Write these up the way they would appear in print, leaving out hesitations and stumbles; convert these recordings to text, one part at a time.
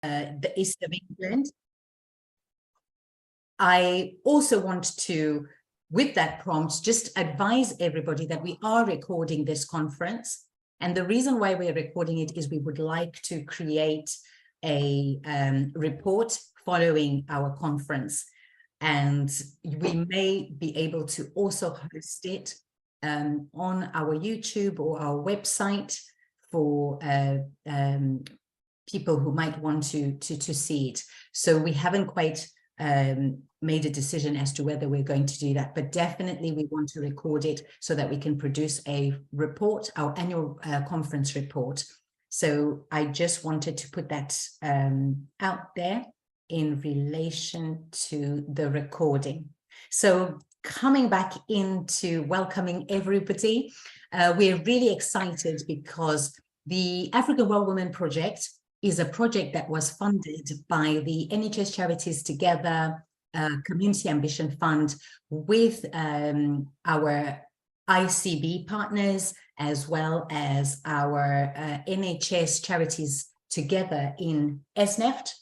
the east of England. I also want to, with that prompt, just advise everybody that we are recording this conference. And the reason why we're recording it is we would like to create a report following our conference. And we may be able to also host it on our YouTube or our website for people who might want to see it. So we haven't quite made a decision as to whether we're going to do that, but definitely we want to record it so that we can produce a report, our annual conference report. So I just wanted to put that out there in relation to the recording. So coming back into welcoming everybody, we're really excited because the African Well Woman Project is a project that was funded by the NHS Charities Together Community Ambition Fund with our ICB partners, as well as our NHS Charities Together in SNEFT.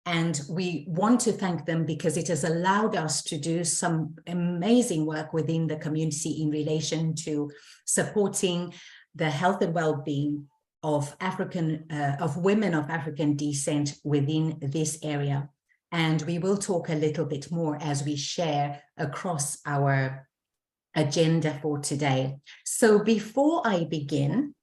And we want to thank them because it has allowed us to do some amazing work within the community in relation to supporting the health and well-being of women of African descent within this area. And we will talk a little bit more as we share across our agenda for today. So before I begin,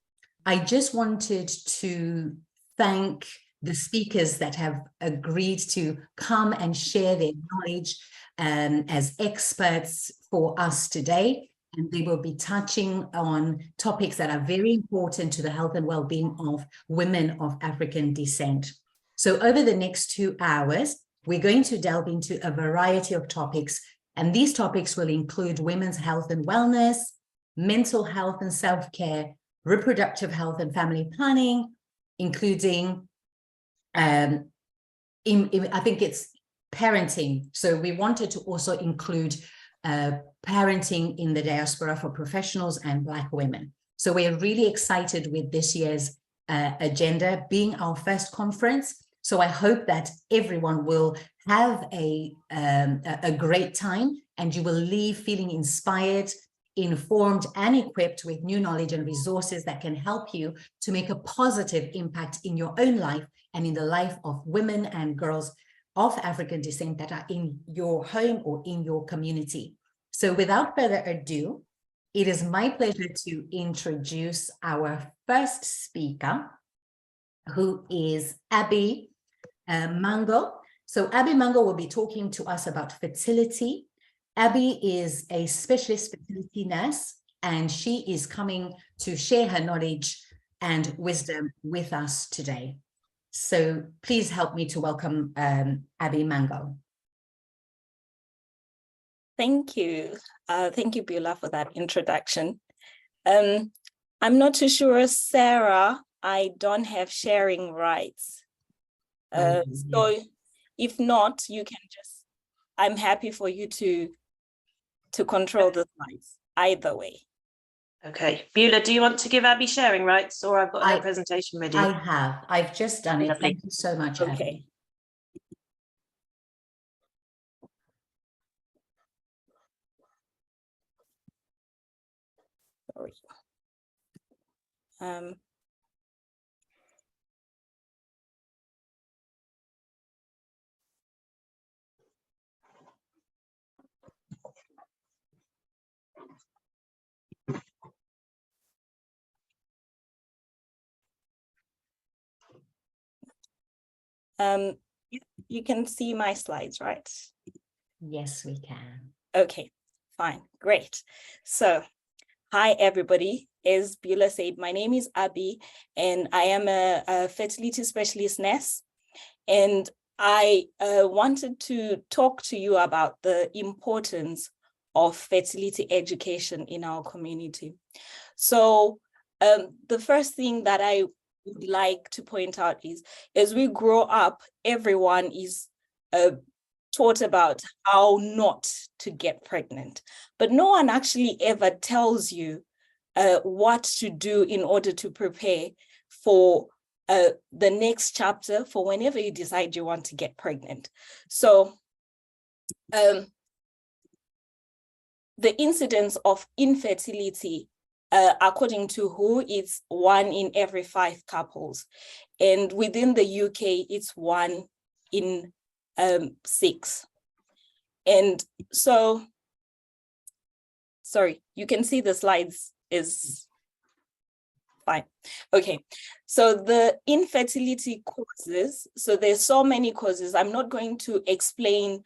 I just wanted to thank the speakers that have agreed to come and share their knowledge as experts for us today. And they will be touching on topics that are very important to the health and well-being of women of African descent. So over the next 2 hours, we're going to delve into a variety of topics, and these topics will include women's health and wellness, mental health and self-care, reproductive health and family planning, including, I think it's parenting. So we wanted to also include parenting in the diaspora for professionals and Black women. So we're really excited with this year's agenda being our first conference. So I hope that everyone will have a great time and you will leave feeling inspired, informed, and equipped with new knowledge and resources that can help you to make a positive impact in your own life and in the life of women and girls of African descent that are in your home or in your community. So without further ado, it is my pleasure to introduce our first speaker, who is Abby Mango. So Abby Mango will be talking to us about fertility. Abby is a specialist fertility nurse, and she is coming to share her knowledge and wisdom with us today. So please help me to welcome Abby Mango. Thank you. Thank you, Beulah, for that introduction. I'm not too sure, Sarah, I don't have sharing rights. So if not, you can just, I'm happy for you to control the slides, either way. Okay, Beulah, do you want to give Abby sharing rights, or I've got her presentation ready? I've just done it. Thank you so much, Abby. Okay. Sorry. You can see my slides, right? Yes, we can. Okay, fine, great. So, hi everybody. As Beulah said, my name is Abby, and I am a fertility specialist nurse. And I wanted to talk to you about the importance of fertility education in our community. So, the first thing that I would like to point out is, as we grow up, everyone is taught about how not to get pregnant, but no one actually ever tells you what to do in order to prepare for the next chapter for whenever you decide you want to get pregnant. So the incidence of infertility, according to WHO, it's 1 in every 5 couples. And within the UK, it's 1 in 6. And so, sorry, you can see the slides is fine. Okay, so the infertility causes, so there's so many causes. I'm not going to explain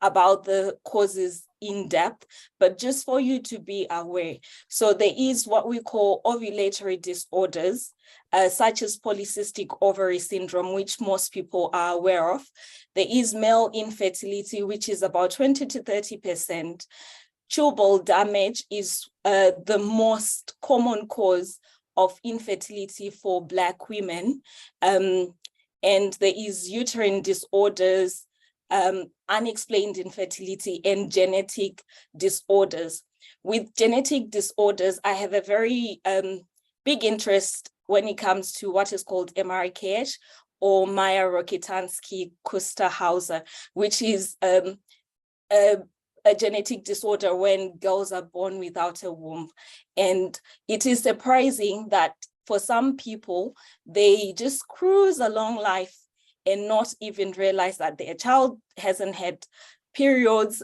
about the causes in depth, but just for you to be aware. So there is what we call ovulatory disorders, such as polycystic ovary syndrome, which most people are aware of. There is male infertility, which is about 20 to 30%. Tubal damage is the most common cause of infertility for Black women. And there is uterine disorders, unexplained infertility, and genetic disorders. With genetic disorders, I have a very big interest when it comes to what is called MRKH, or Mayer-Rokitansky-Kuster-Hauser, which is a genetic disorder when girls are born without a womb. And it is surprising that for some people, they just cruise along life and not even realize that their child hasn't had periods,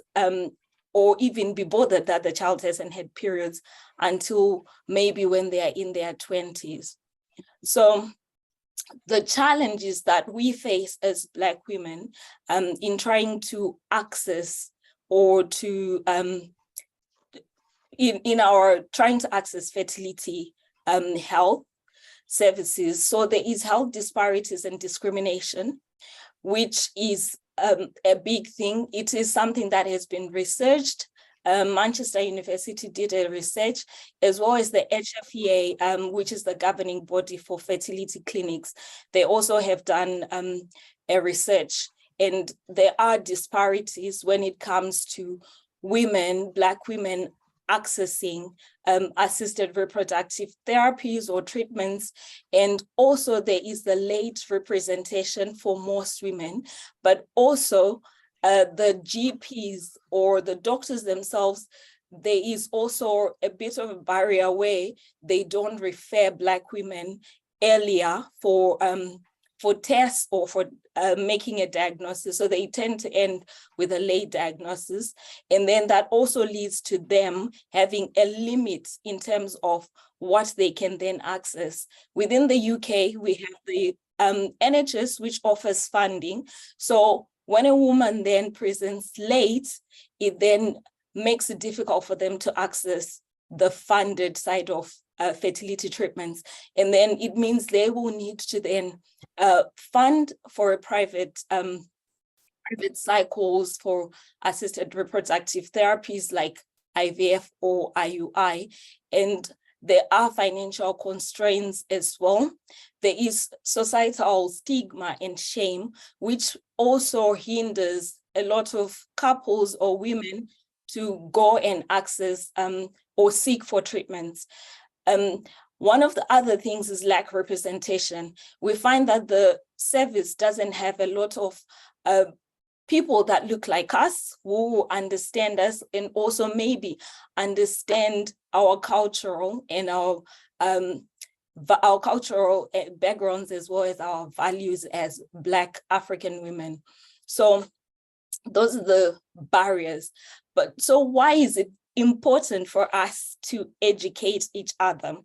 or even be bothered that the child hasn't had periods until maybe when they are in their 20s. So the challenges that we face as Black women in trying to access or to, in our trying to access fertility health services. So there is health disparities and discrimination, which is a big thing. It is something that has been researched. Manchester University did a research, as well as the HFEA, which is the governing body for fertility clinics. They also have done a research, and there are disparities when it comes to women, Black women, accessing assisted reproductive therapies or treatments. And also there is the late representation for most women, but also the GPs or the doctors themselves, there is also a bit of a barrier where they don't refer Black women earlier for tests or for making a diagnosis. So they tend to end with a late diagnosis. And then that also leads to them having a limit in terms of what they can then access. Within the UK, we have the NHS, which offers funding. So when a woman then presents late, it then makes it difficult for them to access the funded side of fertility treatments. And then it means they will need to then fund for a private cycles for assisted reproductive therapies like IVF or IUI. And there are financial constraints as well. There is societal stigma and shame, which also hinders a lot of couples or women to go and access or seek for treatments. One of the other things is lack of representation. We find that the service doesn't have a lot of people that look like us, who understand us, and also maybe understand our cultural and our cultural backgrounds, as well as our values as Black African women. So those are the barriers. But so why is it important for us to educate each other?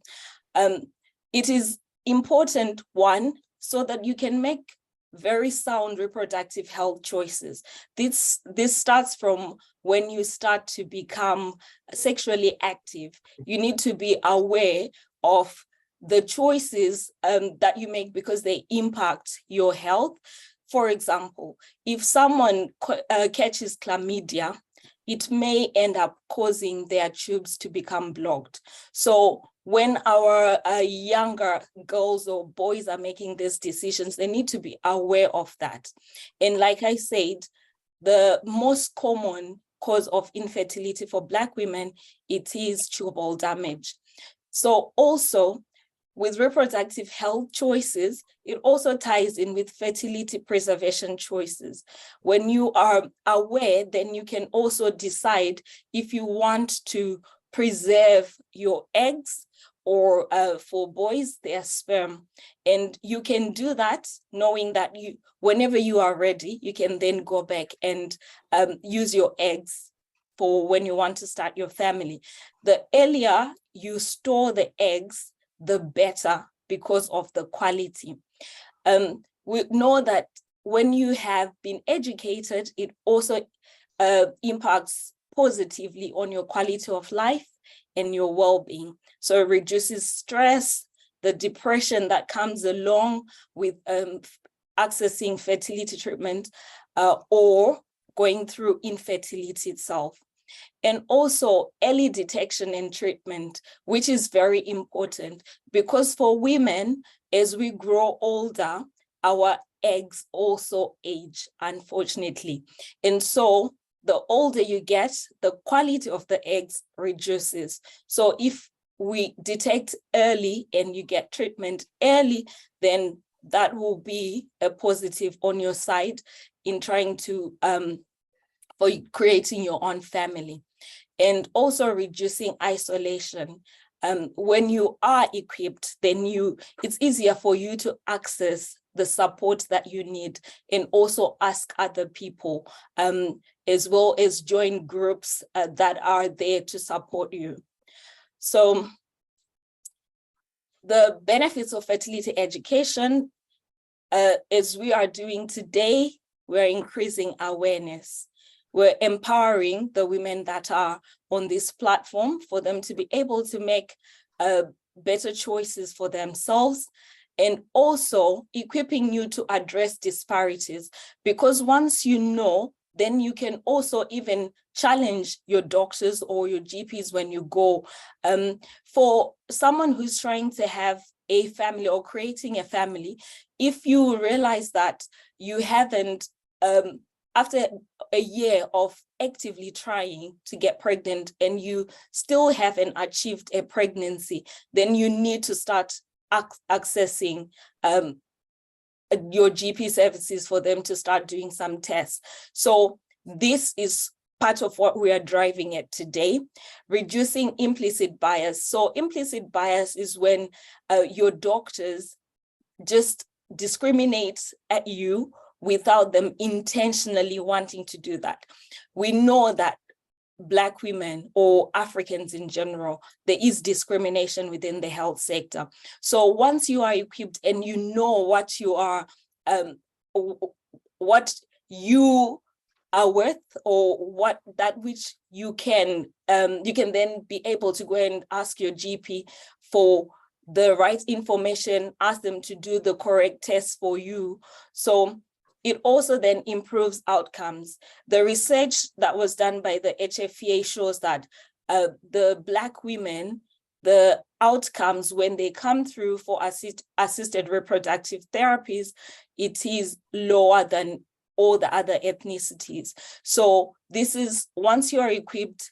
It is important, one, so that you can make very sound reproductive health choices. This starts from when you start to become sexually active. You need to be aware of the choices that you make because they impact your health. For example, if someone catches chlamydia, it may end up causing their tubes to become blocked. So when our younger girls or boys are making these decisions, they need to be aware of that. And like I said, the most common cause of infertility for Black women, it is tubal damage. So also, with reproductive health choices, it also ties in with fertility preservation choices. When you are aware, then you can also decide if you want to preserve your eggs or for boys, their sperm. And you can do that knowing that whenever you are ready, you can then go back and use your eggs for when you want to start your family. The earlier you store the eggs, the better, because of the quality. We know that when you have been educated, it also impacts positively on your quality of life and your well-being. So it reduces stress, the depression that comes along with accessing fertility treatment or going through infertility itself. And also early detection and treatment, which is very important, because for women, as we grow older, our eggs also age, unfortunately. And so the older you get, the quality of the eggs reduces. So if we detect early and you get treatment early, then that will be a positive on your side in trying to for creating your own family. And also reducing isolation. When you are equipped, then it's easier for you to access the support that you need and also ask other people, as well as join groups that are there to support you. So the benefits of fertility education, as we are doing today, we're increasing awareness. We're empowering the women that are on this platform for them to be able to make better choices for themselves, and also equipping you to address disparities. Because once you know, then you can also even challenge your doctors or your GPs when you go. For someone who's trying to have a family or creating a family, if you realize that you haven't, after a year of actively trying to get pregnant and you still haven't achieved a pregnancy, then you need to start accessing your GP services for them to start doing some tests. So this is part of what we are driving at today, reducing implicit bias. So implicit bias is when your doctors just discriminate at you without them intentionally wanting to do that. We know that Black women or Africans in general, there is discrimination within the health sector. So once you are equipped and you know what you are, what you are worth, or what that which you can then be able to go and ask your GP for the right information, ask them to do the correct test for you. So it also then improves outcomes. The research that was done by the HFEA shows that the Black women, the outcomes when they come through for assisted reproductive therapies, it is lower than all the other ethnicities. So this is, once you are equipped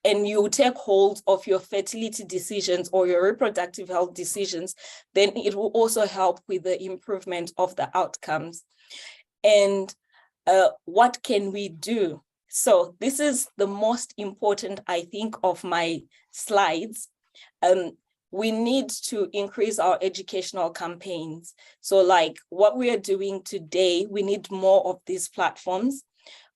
and you take hold of your fertility decisions or your reproductive health decisions, then it will also help with the improvement of the outcomes. And what can we do? So this is the most important, I think, of my slides. We need to increase our educational campaigns. So like what we are doing today, we need more of these platforms.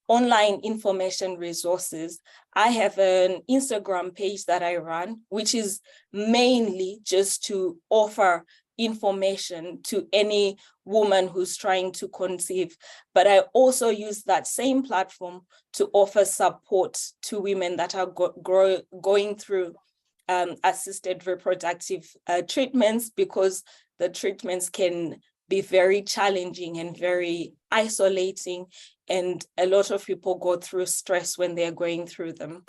Online information resources. I have an Instagram page that I run, which is mainly just to offer information to any woman who's trying to conceive. But I also use that same platform to offer support to women that are going through assisted reproductive treatments, because the treatments can be very challenging and very isolating, and a lot of people go through stress when they're going through them.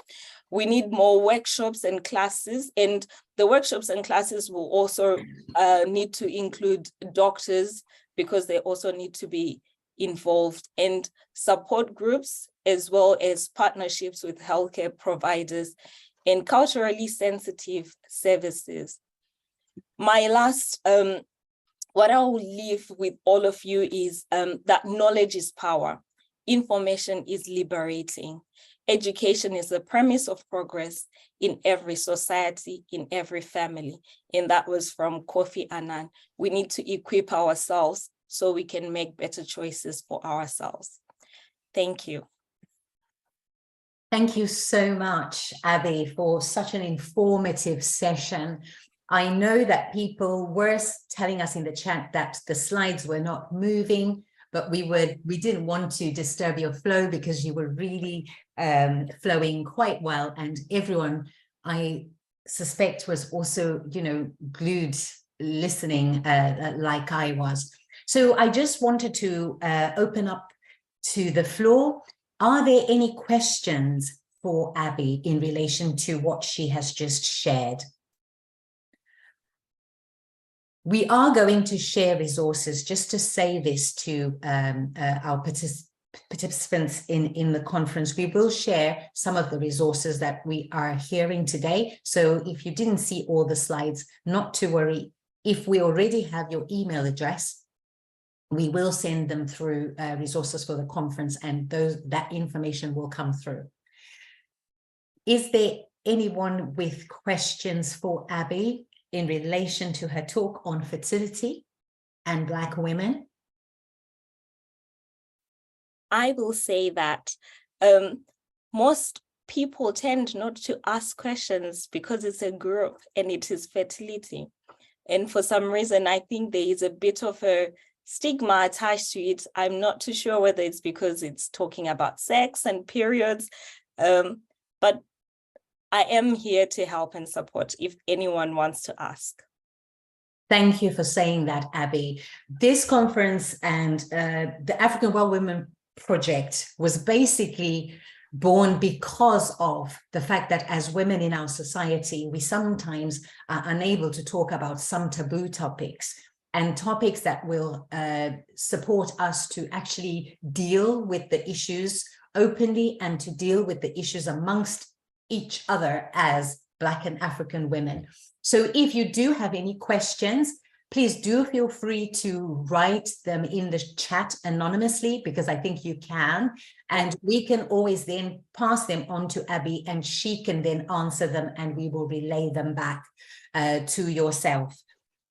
We need more workshops and classes, and the workshops and classes will also need to include doctors, because they also need to be involved, and support groups, as well as partnerships with healthcare providers and culturally sensitive services. my last, what I will leave with all of you is that knowledge is power. Information is liberating. Education is the premise of progress in every society, in every family. And that was from Kofi Annan. We need to equip ourselves so we can make better choices for ourselves. Thank you. Thank you so much, Abby, for such an informative session. I know that people were telling us in the chat that the slides were not moving, but we didn't want to disturb your flow because you were really flowing quite well, and everyone, I suspect, was also, you know, glued listening like I was. So I just wanted to open up to the floor. Are there any questions for Abby in relation to what she has just shared? We are going to share resources, just to say this to our participants in the conference. We will share some of the resources that we are hearing today. So if you didn't see all the slides, not to worry. If we already have your email address, we will send them through resources for the conference, and that information will come through. Is there anyone with questions for Abby in relation to her talk on fertility and Black women? I will say that most people tend not to ask questions because it's a group and it is fertility. And for some reason, I think there is a bit of a stigma attached to it. I'm not too sure whether it's because it's talking about sex and periods, but I am here to help and support if anyone wants to ask. Thank you for saying that, Abby. This conference and the African Well Women Project was basically born because of the fact that as women in our society, we sometimes are unable to talk about some taboo topics, and topics that will support us to actually deal with the issues openly and to deal with the issues amongst each other as Black and African women. So if you do have any questions, please do feel free to write them in the chat anonymously, because I think you can, and we can always then pass them on to Abby and she can then answer them and we will relay them back to yourself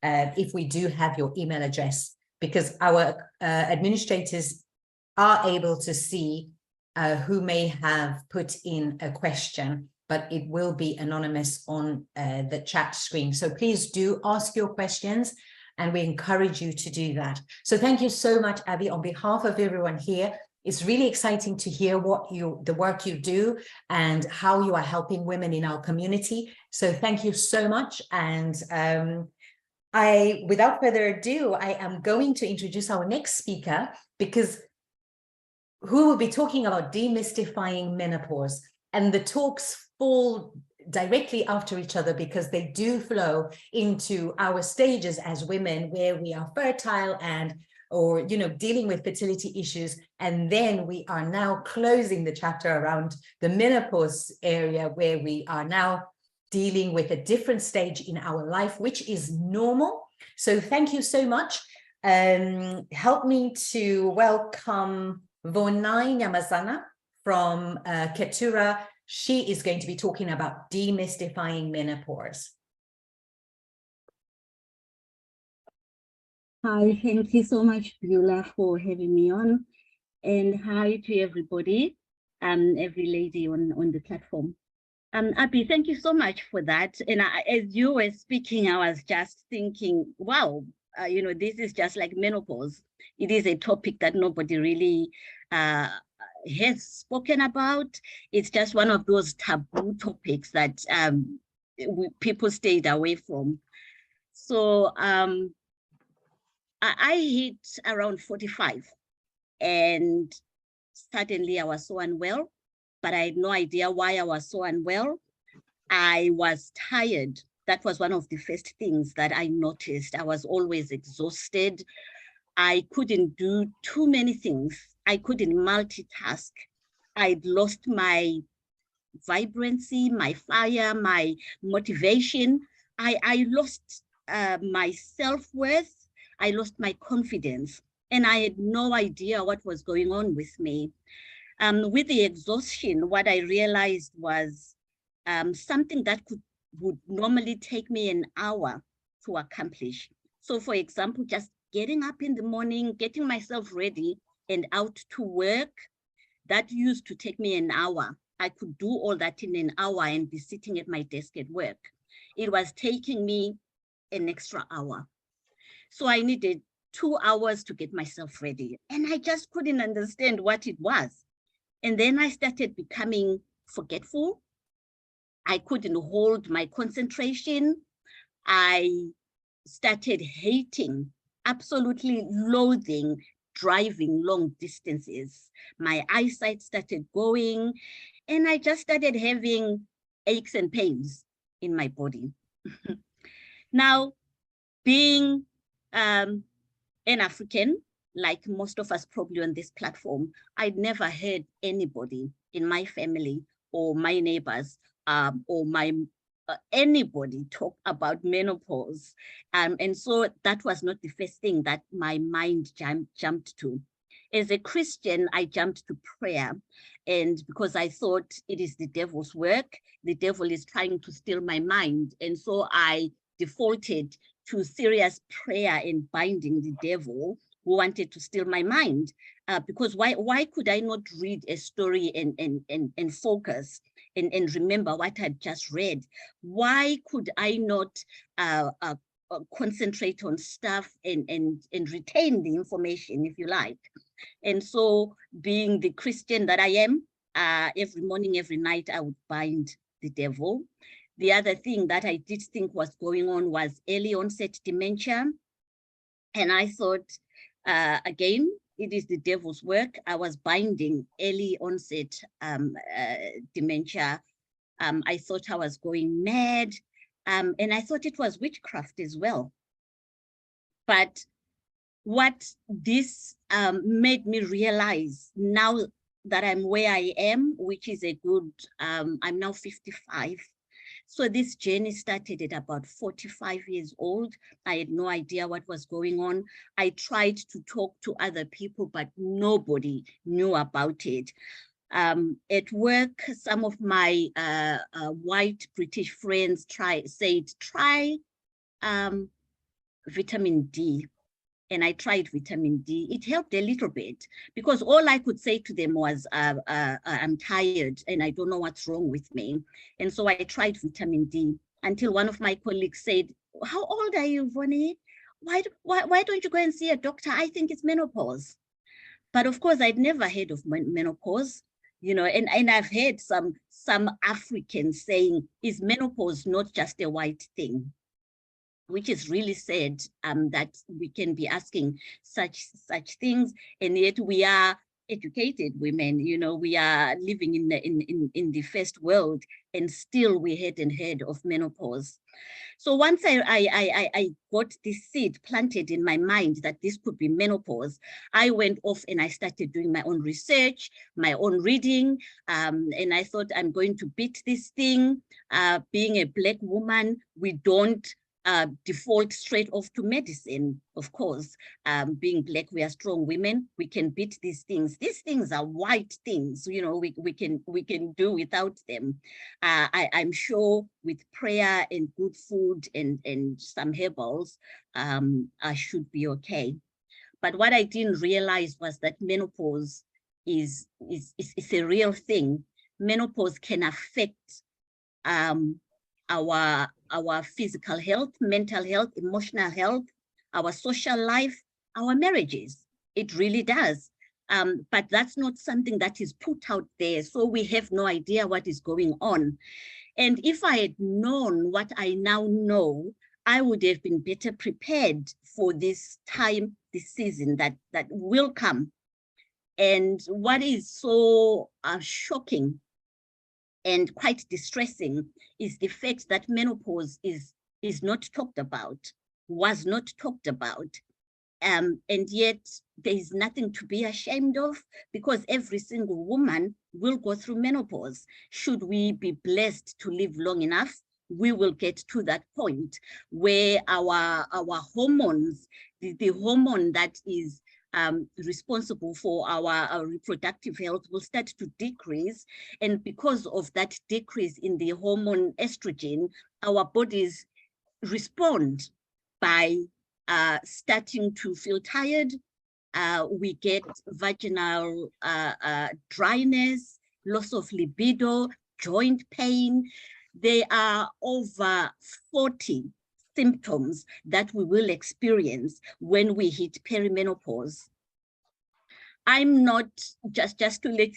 if we do have your email address, because our administrators are able to see who may have put in a question, but it will be anonymous on the chat screen. So please do ask your questions and we encourage you to do that. So thank you so much, Abby, on behalf of everyone here. It's really exciting to hear the work you do and how you are helping women in our community. So thank you so much. And without further ado, I am going to introduce our next speaker, because who will be talking about demystifying menopause. And the talks fall directly after each other because they do flow into our stages as women where we are fertile or dealing with fertility issues, and then we are now closing the chapter around the menopause area where we are now dealing with a different stage in our life, which is normal. So thank you so much. Help me to welcome Vonai Nyamazana from Ketura. She is going to be talking about demystifying menopause. Hi, thank you so much, Beulah, for having me on. And hi to everybody, every lady on the platform. Abby, thank you so much for that. And as you were speaking, I was just thinking, wow, this is just like menopause. It is a topic that nobody really has spoken about. It's just one of those taboo topics that people stayed away from. So I hit around 45 and suddenly I was so unwell, but I had no idea why I was so unwell. I was tired. That was one of the first things that I noticed. I was always exhausted. I couldn't do too many things. I couldn't multitask. I'd lost my vibrancy, my fire, my motivation. I lost my self-worth. I lost my confidence, and I had no idea what was going on with me. With the exhaustion, what I realized was something that would normally take me an hour to accomplish. So for example, just getting up in the morning, getting myself ready and out to work, that used to take me an hour. I could do all that in an hour and be sitting at my desk at work. It was taking me an extra hour. So I needed 2 hours to get myself ready. And I just couldn't understand what it was. And then I started becoming forgetful. I couldn't hold my concentration. I started hating, absolutely loathing driving long distances. My eyesight started going, and I just started having aches and pains in my body. Now, being an African, like most of us probably on this platform, I'd never heard anybody in my family or my neighbors or my anybody talk about menopause. And so that was not the first thing that my mind jumped to. As a Christian, I jumped to prayer, and because I thought it is the devil's work, the devil is trying to steal my mind. And so I defaulted to serious prayer and binding the devil who wanted to steal my mind. Because why could I not read a story and focus and remember what I'd just read? Why could I not concentrate on stuff and retain the information, if you like? And so, being the Christian that I am, every morning, every night, I would bind the devil. The other thing that I did think was going on was early onset dementia. And I thought, again, it is the devil's work. I was binding early onset dementia. I thought I was going mad. And I thought it was witchcraft as well. But what this made me realize now that I'm where I am, which is a good, I'm now 55. So this journey started at about 45 years old. I had no idea what was going on. I tried to talk to other people, but nobody knew about it. At work, some of my white British friends said, try vitamin D. And I tried vitamin D. It helped a little bit because all I could say to them was, I'm tired and I don't know what's wrong with me. And so I tried vitamin D until one of my colleagues said, how old are you, Vonnie? Why don't you go and see a doctor? I think it's menopause. But of course, I'd never heard of menopause, you know, and I've heard some Africans saying, is menopause not just a white thing? Which is really sad that we can be asking such things, and yet we are educated women. You know, we are living in the first world, and still we hadn't heard of menopause. So once I got this seed planted in my mind that this could be menopause, I went off and I started doing my own research, my own reading, and I thought I'm going to beat this thing. Being a Black woman, we don't default straight off to medicine. Of course, being Black, we are strong women. We can beat these things. These things are white things. You know, we can do without them. I'm sure with prayer and good food and some herbals, I should be okay. But what I didn't realize was that menopause is a real thing. Menopause can affect our physical health, mental health, emotional health, our social life, our marriages. It really does. But that's not something that is put out there. So we have no idea what is going on. And if I had known what I now know, I would have been better prepared for this time, this season that will come. And what is so shocking and quite distressing is the fact that menopause is not talked about, was not talked about. And yet there is nothing to be ashamed of, because every single woman will go through menopause. Should we be blessed to live long enough, we will get to that point where our hormones, the hormone that is responsible for our reproductive health, will start to decrease. And because of that decrease in the hormone estrogen, our bodies respond by starting to feel tired. We get vaginal dryness, loss of libido, joint pain. There are over 40 symptoms that we will experience when we hit perimenopause. I'm not, just to let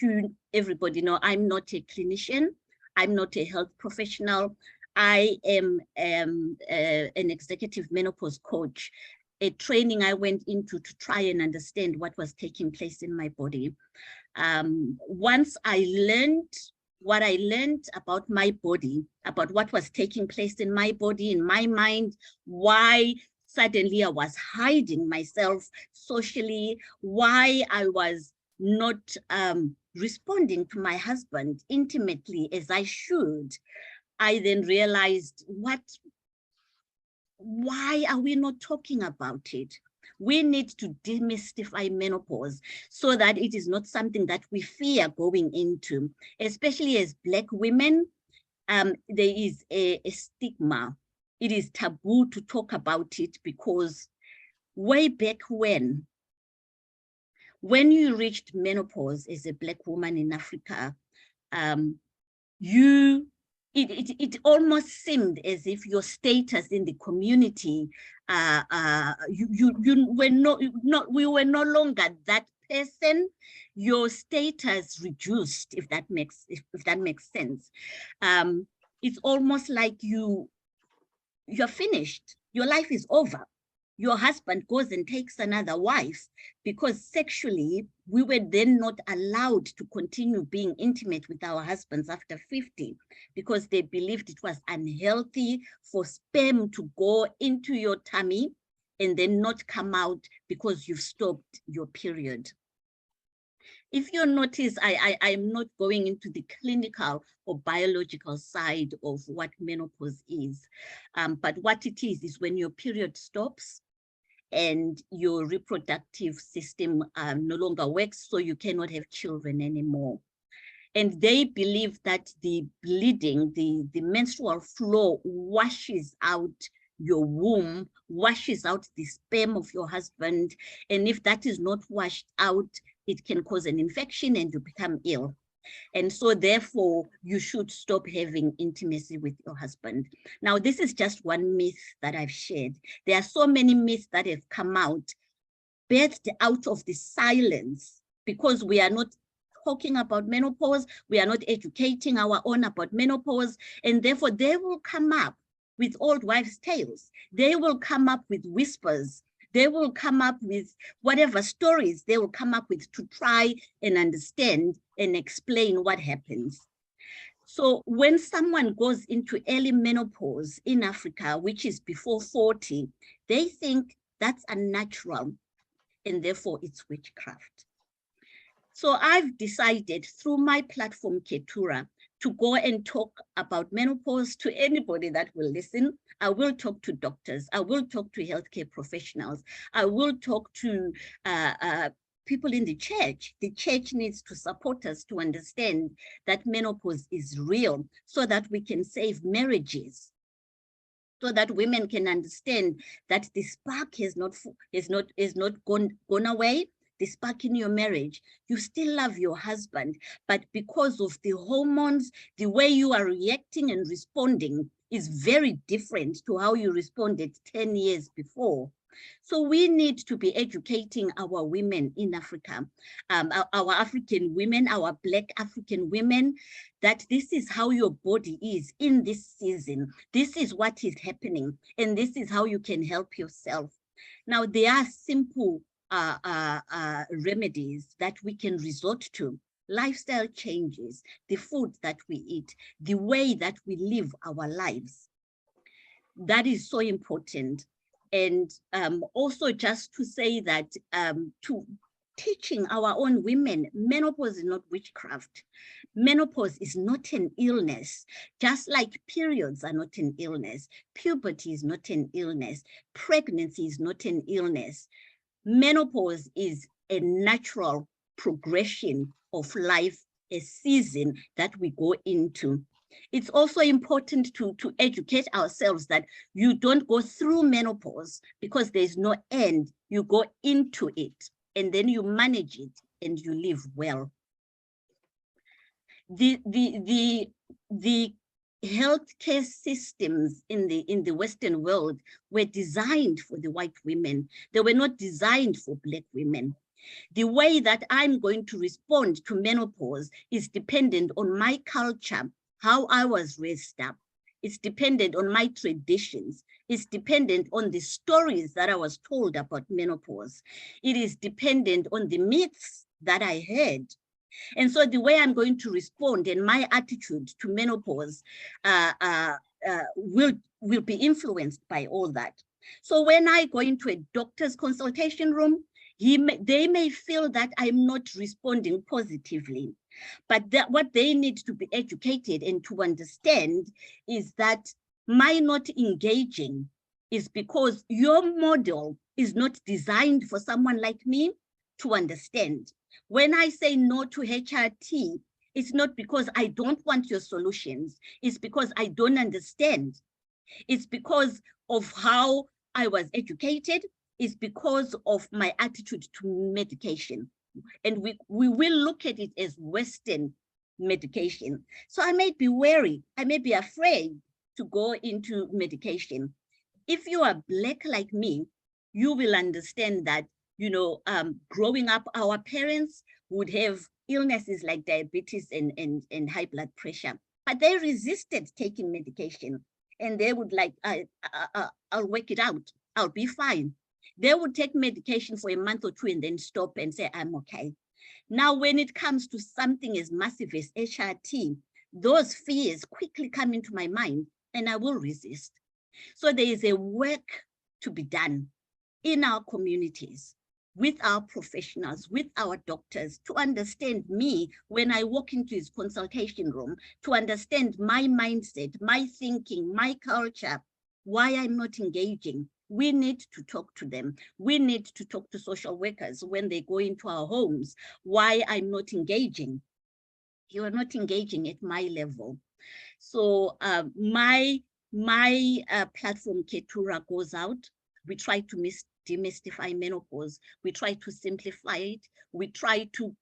everybody know, I'm not a clinician. I'm not a health professional. I am an executive menopause coach, a training I went into to try and understand what was taking place in my body. Once I learned what I learned about my body, about what was taking place in my body, in my mind, why suddenly I was hiding myself socially, why I was not responding to my husband intimately as I should, I then realized, why are we not talking about it? We need to demystify menopause so that it is not something that we fear going into, especially as Black women. There is a stigma. It is taboo to talk about it because way back when you reached menopause as a Black woman in Africa, it almost seemed as if your status in the community, we were no longer that person. Your status reduced, if that makes sense. It's almost like you're finished. Your life is over. Your husband goes and takes another wife, because sexually, we were then not allowed to continue being intimate with our husbands after 50, because they believed it was unhealthy for sperm to go into your tummy and then not come out because you've stopped your period. If you notice, I'm not going into the clinical or biological side of what menopause is, but what it is when your period stops and your reproductive system no longer works, so you cannot have children anymore. And they believe that the bleeding, the menstrual flow washes out your womb, washes out the sperm of your husband. And if that is not washed out, it can cause an infection and you become ill. And so therefore, you should stop having intimacy with your husband. Now, this is just one myth that I've shared. There are so many myths that have come out, birthed out of the silence, because we are not talking about menopause, we are not educating our own about menopause, and therefore they will come up with old wives' tales. They will come up with whispers. They will come up with whatever stories they will come up with to try and understand and explain what happens. So when someone goes into early menopause in Africa, which is before 40, they think that's unnatural and therefore it's witchcraft. So I've decided through my platform, Ketura, to go and talk about menopause to anybody that will listen. I will talk to doctors. I will talk to healthcare professionals. I will talk to people in the church. The church needs to support us to understand that menopause is real, so that we can save marriages, so that women can understand that the spark has not gone away. The spark in your marriage, you still love your husband, but because of the hormones, the way you are reacting and responding is very different to how you responded 10 years before. So we need to be educating our women in Africa, our African women, our Black African women, that this is how your body is in this season. This is what is happening, and this is how you can help yourself. Now, there are simple remedies that we can resort to. Lifestyle changes, the food that we eat, the way that we live our lives. That is so important. And also just to say that teaching our own women, menopause is not witchcraft. Menopause is not an illness, just like periods are not an illness. Puberty is not an illness. Pregnancy is not an illness. Menopause is a natural progression of life, a season that we go into. It's also important to educate ourselves that you don't go through menopause because there's no end. You go into it and then you manage it and you live well. The healthcare systems in the Western world were designed for the white women. They were not designed for Black women. The way that I'm going to respond to menopause is dependent on my culture, how I was raised up. It's dependent on my traditions. It's dependent on the stories that I was told about menopause. It is dependent on the myths that I heard. And so the way I'm going to respond and my attitude to menopause will be influenced by all that. So when I go into a doctor's consultation room, they may feel that I'm not responding positively, but what they need to be educated and to understand is that my not engaging is because your model is not designed for someone like me to understand. When I say no to HRT, it's not because I don't want your solutions. It's because I don't understand. It's because of how I was educated. It's because of my attitude to medication. And we will look at it as Western medication. So I may be wary, I may be afraid to go into medication. If you are Black like me, you will understand that, you know, growing up, our parents would have illnesses like diabetes and high blood pressure, but they resisted taking medication and they would like, I'll work it out, I'll be fine. They would take medication for a month or two and then stop and say, I'm okay. Now, when it comes to something as massive as HRT, those fears quickly come into my mind and I will resist. So there is a work to be done in our communities, with our professionals, with our doctors, to understand me when I walk into his consultation room, to understand my mindset, my thinking, my culture, why I'm not engaging. We need to talk to them. We need to talk to social workers when they go into our homes, why I'm not engaging. You are not engaging at my level. So my platform, Ketura, goes out. We try to demystify menopause. We try to simplify it. We try to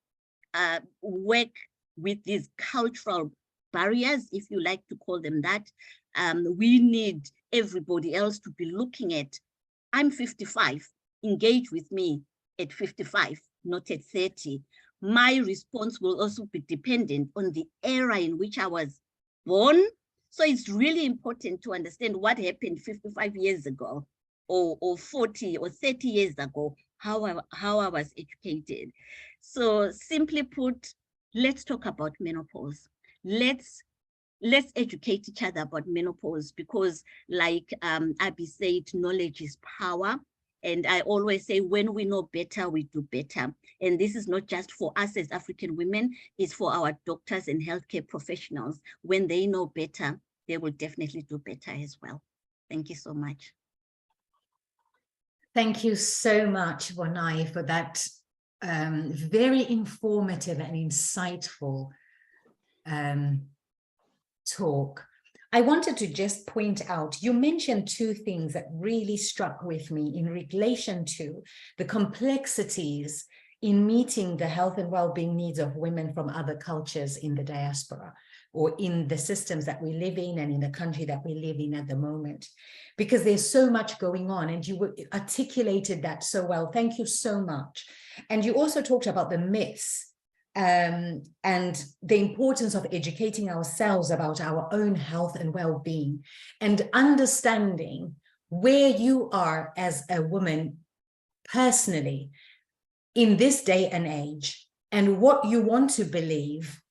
work with these cultural barriers, if you like to call them that. We need everybody else to be looking at, I'm 55, engage with me at 55, not at 30. My response will also be dependent on the era in which I was born. So it's really important to understand what happened 55 years ago, or 40 or 30 years ago, how I was educated. So simply put, let's talk about menopause. Let's educate each other about menopause, because like Abby said, knowledge is power. And I always say, when we know better, we do better. And this is not just for us as African women, it's for our doctors and healthcare professionals. When they know better, they will definitely do better as well. Thank you so much. Thank you so much, Wanai, for that very informative and insightful talk. I wanted to just point out, you mentioned two things that really struck with me in relation to the complexities in meeting the health and well-being needs of women from other cultures in the diaspora, or in the systems that we live in and in the country that we live in at the moment, because there's so much going on, and you articulated that so well. Thank you so much. And you also talked about the myths and the importance of educating ourselves about our own health and well-being, and understanding where you are as a woman personally in this day and age, and what you want to believe,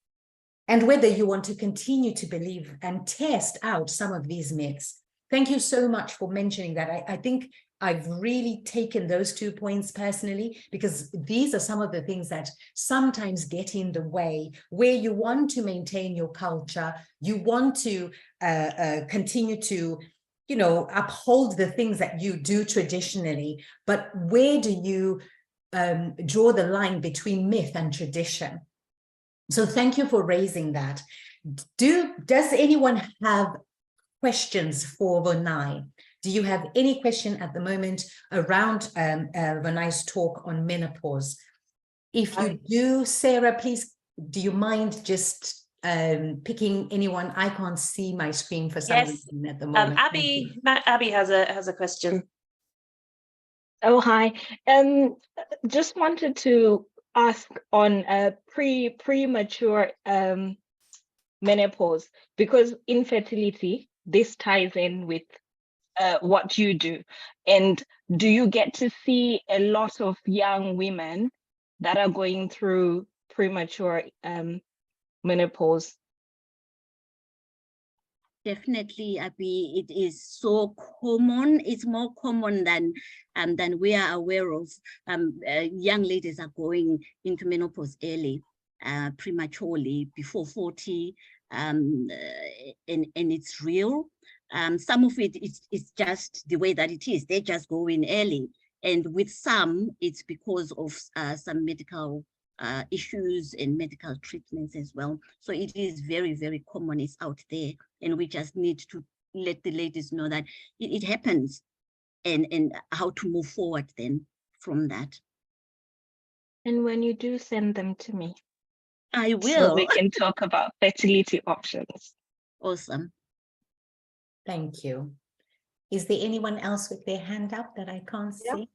and whether you want to continue to believe and test out some of these myths. Thank you so much for mentioning that. I think I've really taken those 2 points personally, because these are some of the things that sometimes get in the way, where you want to maintain your culture, you want to continue to, you know, uphold the things that you do traditionally, but where do you draw the line between myth and tradition? So thank you for raising that. Does anyone have questions for Vinay? Do you have any question at the moment around Vinay's talk on menopause? If you do, Sarah, please, do you mind just picking anyone? I can't see my screen for some reason at the moment. Abby has a question. Oh, hi. Just wanted to ask on premature menopause, because infertility, this ties in with what you do. And do you get to see a lot of young women that are going through premature menopause? Definitely, Abby, it is so common. It's more common than we are aware of. Young ladies are going into menopause early, prematurely, before 40, and it's real. Some of it is just the way that it is. They just go in early, and with some, it's because of some medical issues and medical treatments as well. So it is very, very common. It's out there, and we just need to let the ladies know that it happens, and how to move forward then from that. And when you do, send them to me. I will. So we can talk about fertility options. Awesome. Thank you. Is there anyone else with their hand up that I can't see?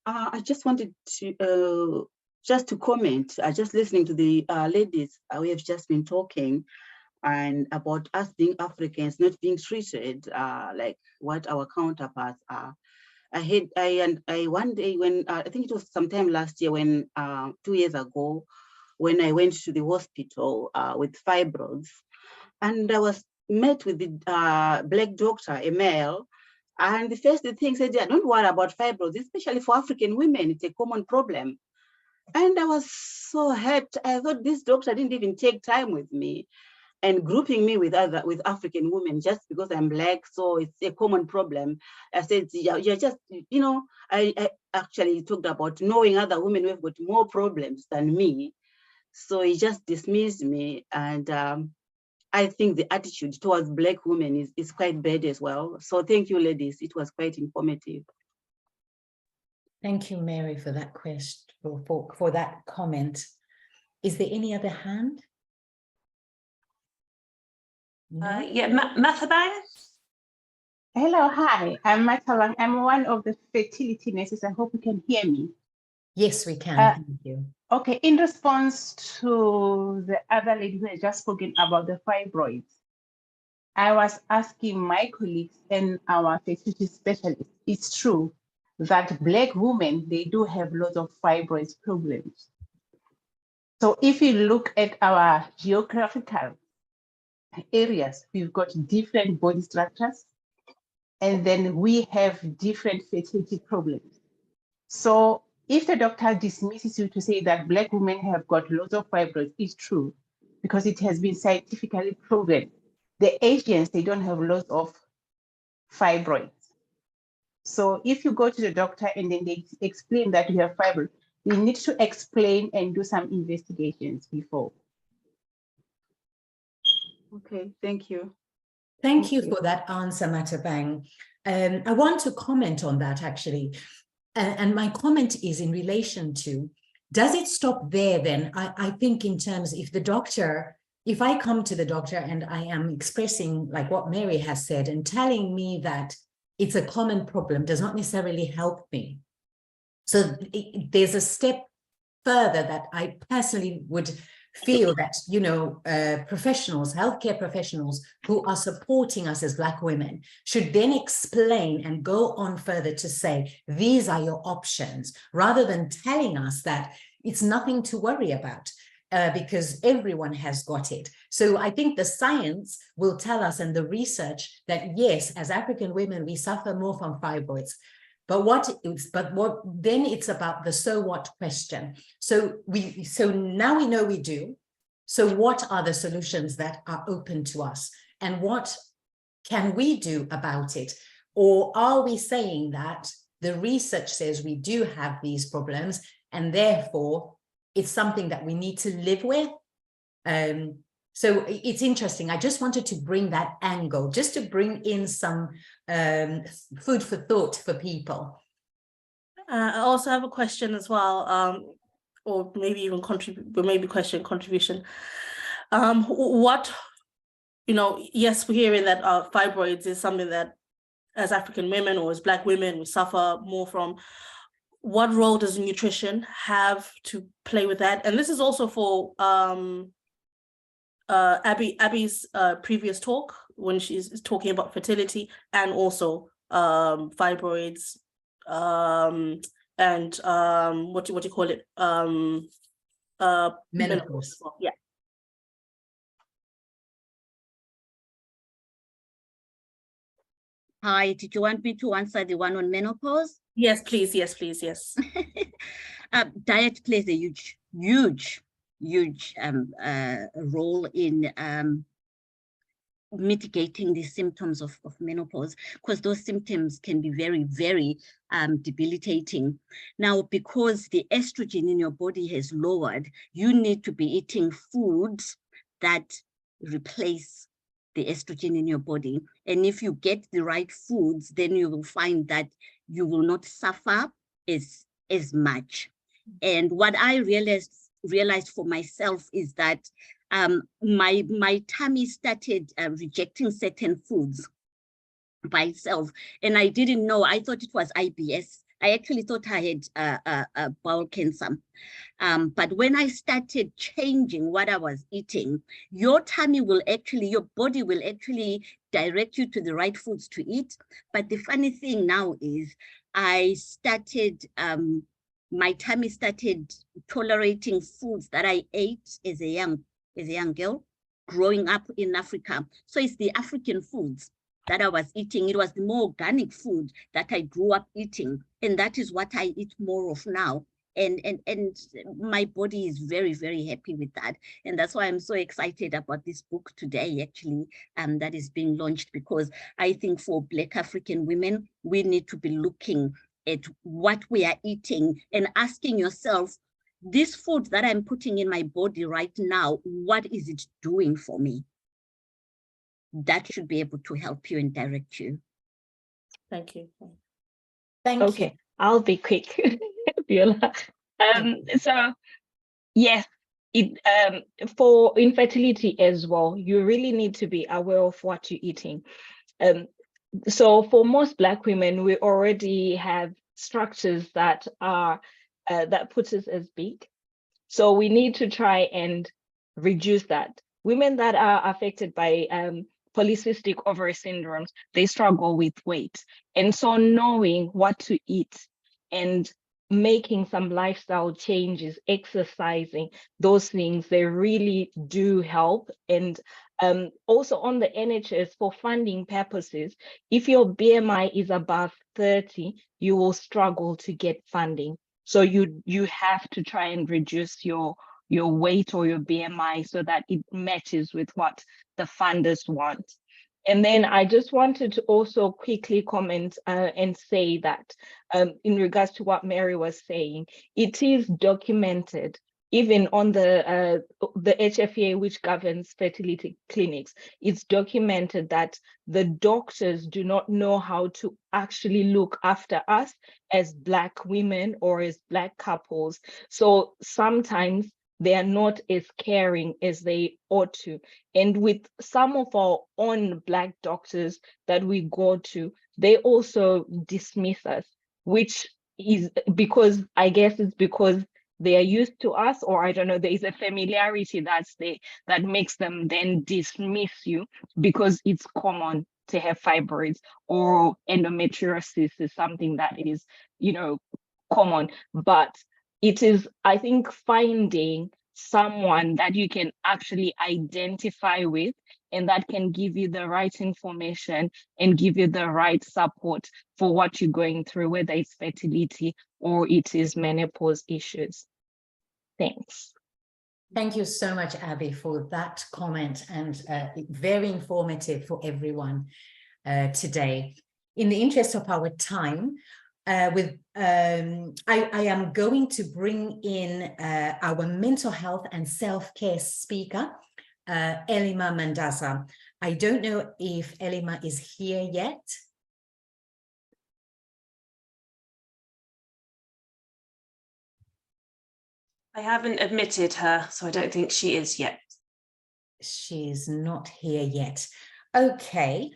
I just wanted to just to comment. Just listening to the ladies, we have just been talking, and about us being Africans not being treated like what our counterparts are. I one day when I think it was sometime last year, when 2 years ago, when I went to the hospital with fibroids, and I was met with the black doctor, a male, and the first thing said, yeah, don't worry about fibroids, especially for African women, it's a common problem. And I was so hurt. I thought this doctor didn't even take time with me and grouping me with African women just because I'm black, so it's a common problem. I said, yeah, you're just, you know, I actually talked about knowing other women who have got more problems than me. So he just dismissed me, and I think the attitude towards Black women is quite bad as well. So thank you, ladies. It was quite informative. Thank you, Mary, for that question, for that comment. Is there any other hand? No? Yeah, Mathabang? Hello, hi, I'm Matabang. I'm one of the fertility nurses. I hope you can hear me. Yes, we can. Thank you. Okay, in response to the other lady who had just spoken about the fibroids, I was asking my colleagues and our fertility specialists, it's true that Black women, they do have lots of fibroids problems. So if you look at our geographical areas, we've got different body structures, and then we have different fertility problems. So if the doctor dismisses you to say that Black women have got lots of fibroids, it's true, because it has been scientifically proven. The Asians, they don't have lots of fibroids. So if you go to the doctor and then they explain that you have fibroids, we need to explain and do some investigations before. Okay, thank you. Thank you for that answer, Matabang. I want to comment on that, actually. And my comment is in relation to, does it stop there then? I think in terms, if I come to the doctor and I am expressing like what Mary has said and telling me that it's a common problem does not necessarily help me. So there's a step further that I personally would feel that, you know, professionals, healthcare professionals who are supporting us as Black women should then explain and go on further to say, these are your options, rather than telling us that it's nothing to worry about because everyone has got it. So I think the science will tell us, and the research, that yes, as African women, we suffer more from fibroids. But then it's about the so what question. So now we know we do. So what are the solutions that are open to us, and what can we do about it? Or are we saying that the research says we do have these problems, and therefore it's something that we need to live with? So it's interesting. I just wanted to bring that angle, just to bring in some food for thought for people. I also have a question as well, or maybe even contribution. What, yes, we're hearing that fibroids is something that as African women or as Black women, we suffer more from. What role does nutrition have to play with that? And this is also for Abby's previous talk, when she's talking about fertility and also fibroids, and what do you call it? Menopause. Yeah. Hi, did you want me to answer the one on menopause? Yes, please. Yes, please. Yes. Diet plays a huge role in mitigating the symptoms of menopause, because those symptoms can be very, very debilitating. Now, because the estrogen in your body has lowered, you need to be eating foods that replace the estrogen in your body. And if you get the right foods, then you will find that you will not suffer as much. And what I realized for myself is that my tummy started rejecting certain foods by itself, and I didn't know. I thought it was IBS. I actually thought I had bowel cancer. But when I started changing what I was eating, your tummy will actually, your body will actually direct you to the right foods to eat. But the funny thing now is I started, my tummy started tolerating foods that I ate as a young girl growing up in Africa. So it's the African foods that I was eating. It was the more organic food that I grew up eating. And that is what I eat more of now. And my body is very, very happy with that. And that's why I'm so excited about this book today, actually, that is being launched, because I think for Black African women, we need to be looking at what we are eating and asking yourself, this food that I'm putting in my body right now, what is it doing for me? That should be able to help you and direct you. Thank you. Thank you. I'll be quick, Viola. So yes, for infertility as well, you really need to be aware of what you're eating. So for most Black women, we already have structures that are that puts us as big. So we need to try and reduce that. Women that are affected by polycystic ovary syndromes, they struggle with weight. And so knowing what to eat and making some lifestyle changes, exercising, those things, they really do help. And also on the NHS, for funding purposes, if your BMI is above 30, you will struggle to get funding. So you have to try and reduce your weight or your BMI so that it matches with what the funders want. And then I just wanted to also quickly comment and say that in regards to what Mary was saying, it is documented even on the HFEA, which governs fertility clinics. It's documented that the doctors do not know how to actually look after us as Black women or as Black couples. So sometimes they are not as caring as they ought to. And with some of our own Black doctors that we go to, they also dismiss us, which is because, I guess it's because they are used to us, or I don't know, there is a familiarity that makes them then dismiss you because it's common to have fibroids, or endometriosis is something that is, common. But it is, I think, finding someone that you can actually identify with and that can give you the right information and give you the right support for what you're going through, whether it's fertility or it is menopause issues. Thanks. Thank you so much, Abby, for that comment, and very informative for everyone today. In the interest of our time, I am going to bring in our mental health and self-care speaker, Elima Mandasa. I don't know if Elima is here yet. I haven't admitted her, so I don't think she is yet. She's not here yet. Okay.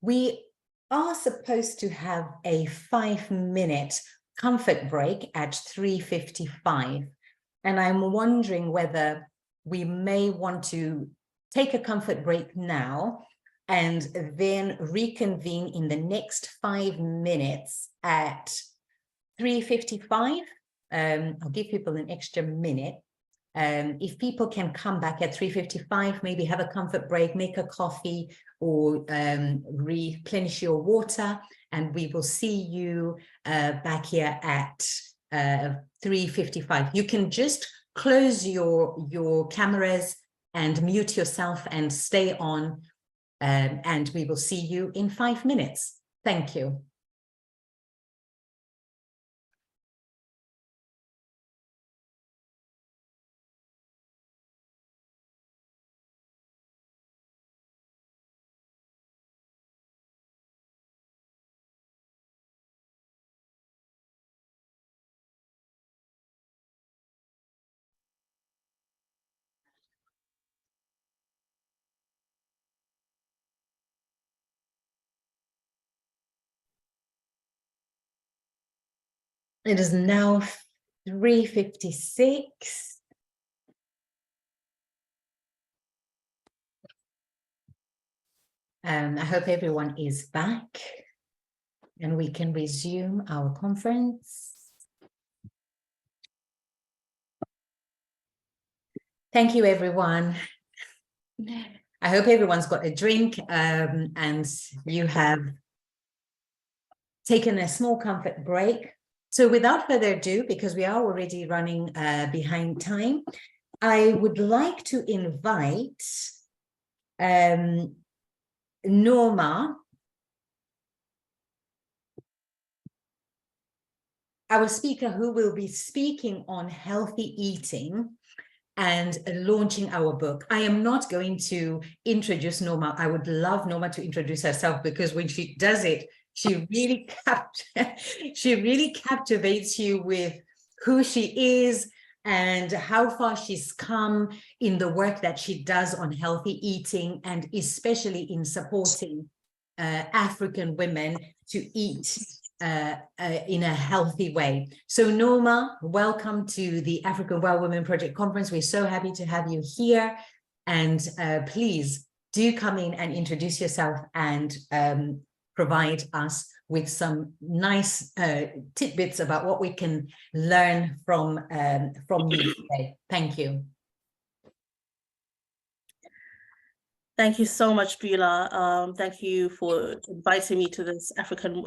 We are supposed to have a 5-minute comfort break at 3:55. And I'm wondering whether we may want to take a comfort break now and then reconvene in the next 5 minutes at 3:55. I'll give people an extra minute. If people can come back at 3:55, maybe have a comfort break, make a coffee, or replenish your water, and we will see you back here at 3:55. You can just close your cameras and mute yourself and stay on, and we will see you in 5 minutes. Thank you. It is now 3:56. I hope everyone is back and we can resume our conference. Thank you, everyone. I hope everyone's got a drink and you have taken a small comfort break. So without further ado, because we are already running behind time, I would like to invite Norma, our speaker, who will be speaking on healthy eating and launching our book. I am not going to introduce Norma. I would love Norma to introduce herself, because when she does it, she really captivates you with who she is and how far she's come in the work that she does on healthy eating, and especially in supporting African women to eat in a healthy way. So Norma, welcome to the African Well Woman Project Conference. We're so happy to have you here, and please do come in and introduce yourself and provide us with some nice tidbits about what we can learn from you today. Thank you. Thank you so much, Bula. Thank you for inviting me to this African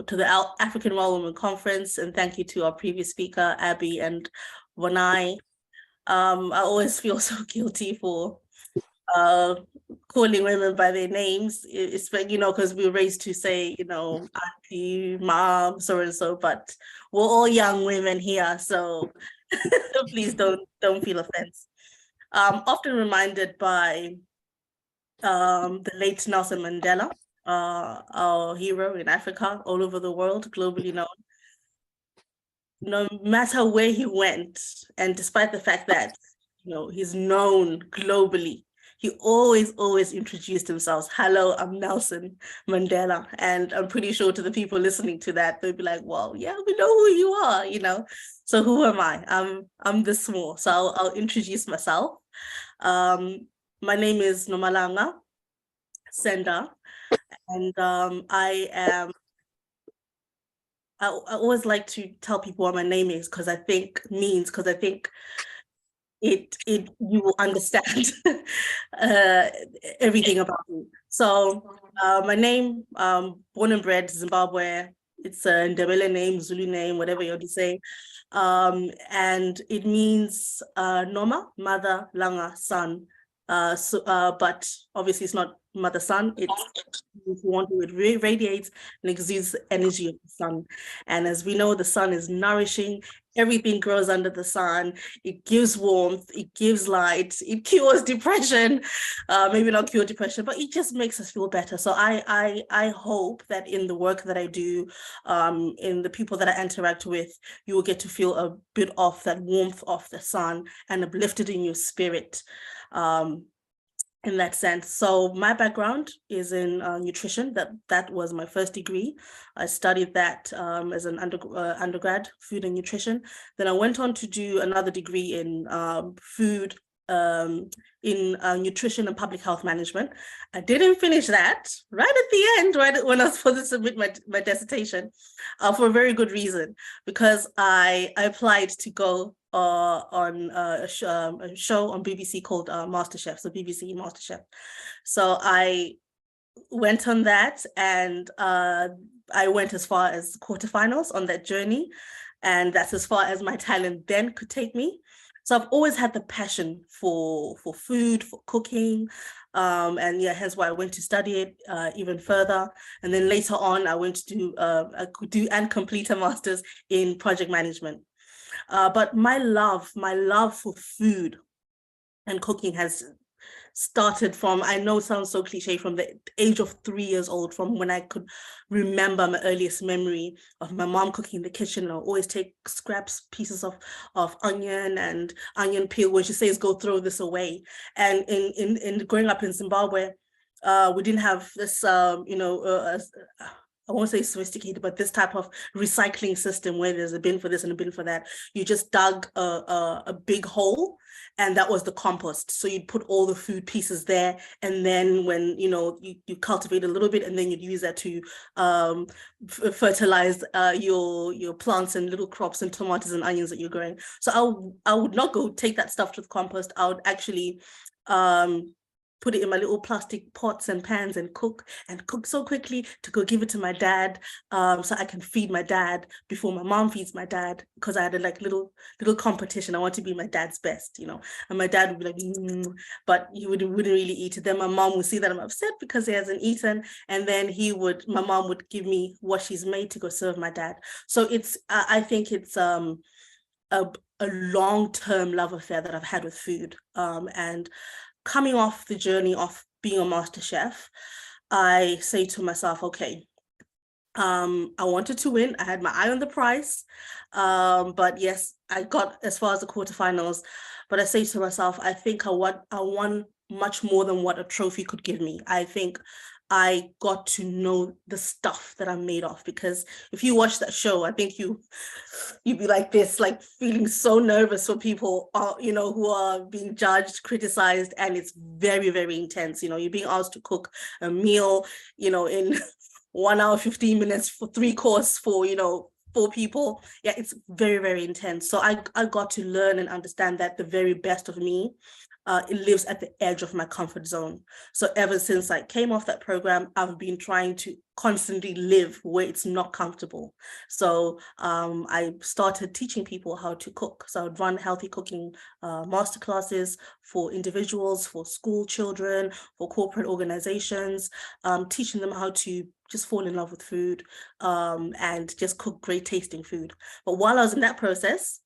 Well Woman Conference, and thank you to our previous speaker, Abby and Wanai. I always feel so guilty for calling women by their names, it's, you know, because we were raised to say, you know, auntie, mom, so and so, but we're all young women here, so please don't feel offense. Often reminded by the late Nelson Mandela, our hero in Africa, all over the world, globally known. No matter where he went, and despite the fact that, you know, he's known globally, he always introduced himself. Hello, I'm Nelson Mandela. And I'm pretty sure to the people listening to that, they'll be like, well, yeah, we know who you are, you know. So who am I? I'm this small. So I'll introduce myself. My name is Nomalanga Senda, and I always like to tell people what my name is, because I think you will understand everything about me. So my name, born and bred Zimbabwe. It's a Ndebele name, Zulu name, whatever you want to say. And it means Noma, mother, Langa, son. But obviously it's not mother, son. It's, if you want to, it radiates and exudes the energy of the sun. And as we know, the sun is nourishing. Everything grows under the sun. It gives warmth, it gives light, it cures depression. Maybe not cure depression, but it just makes us feel better. So I hope that in the work that I do, in the people that I interact with, you will get to feel a bit of that warmth of the sun and uplifted in your spirit. In that sense. So my background is in nutrition. That was my first degree. I studied that as an undergrad, food and nutrition. Then I went on to do another degree in food, in nutrition and public health management. I didn't finish that right at the end, right when I was supposed to submit my dissertation, for a very good reason, because I applied to go on a show on BBC called MasterChef, so BBC MasterChef. So I went on that, and I went as far as quarterfinals on that journey, and that's as far as my talent then could take me. So I've always had the passion for food, for cooking, and yeah, hence why I went to study it even further. And then later on, I went to do and complete a master's in project management. But my love for food and cooking has started from, I know it sounds so cliche, from the age of 3 years old, from when I could remember my earliest memory of my mom cooking in the kitchen. I'll always take scraps, pieces of onion and onion peel when she says, go throw this away. And in growing up in Zimbabwe, we didn't have this, I won't say sophisticated, but this type of recycling system where there's a bin for this and a bin for that. You just dug a big hole, and that was the compost. So you'd put all the food pieces there, and then when you cultivate a little bit, and then you'd use that to fertilize your plants and little crops and tomatoes and onions that you're growing. So I would not go take that stuff to the compost. I would actually put it in my little plastic pots and pans and cook so quickly to go give it to my dad, so I can feed my dad before my mom feeds my dad, because I had a little competition. I want to be my dad's best, and my dad would be like, but he wouldn't really eat it. Then my mom would see that I'm upset because he hasn't eaten, and then my mom would give me what she's made to go serve my dad. So I think it's a long-term love affair that I've had with food, and coming off the journey of being a master chef, I say to myself, okay, I wanted to win. I had my eye on the prize. But yes, I got as far as the quarterfinals. But I say to myself, I think I won much more than what a trophy could give me. I think I got to know the stuff that I'm made of, because if you watch that show, I think you'd be like this, like feeling so nervous for people, who are being judged, criticized, and it's very, very intense. You're being asked to cook a meal, in 1 hour, 15 minutes for 3 course for, 4 people. Yeah, it's very, very intense. So I got to learn and understand that the very best of me, it lives at the edge of my comfort zone. So ever since I came off that program, I've been trying to constantly live where it's not comfortable. So I started teaching people how to cook. So I would run healthy cooking masterclasses for individuals, for school children, for corporate organizations, teaching them how to just fall in love with food, and just cook great tasting food. But while I was in that process,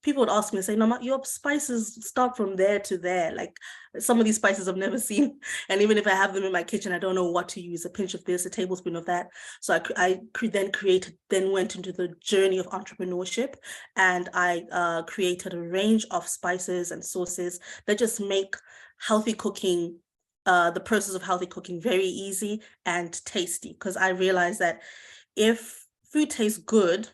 people would ask me and say, no, your spices start from there to there. Like, some of these spices I've never seen. And even if I have them in my kitchen, I don't know what to use, a pinch of this, a tablespoon of that. So I then went into the journey of entrepreneurship, and I created a range of spices and sauces that just make healthy cooking, the process of healthy cooking, very easy and tasty. Because I realized that if food tastes good,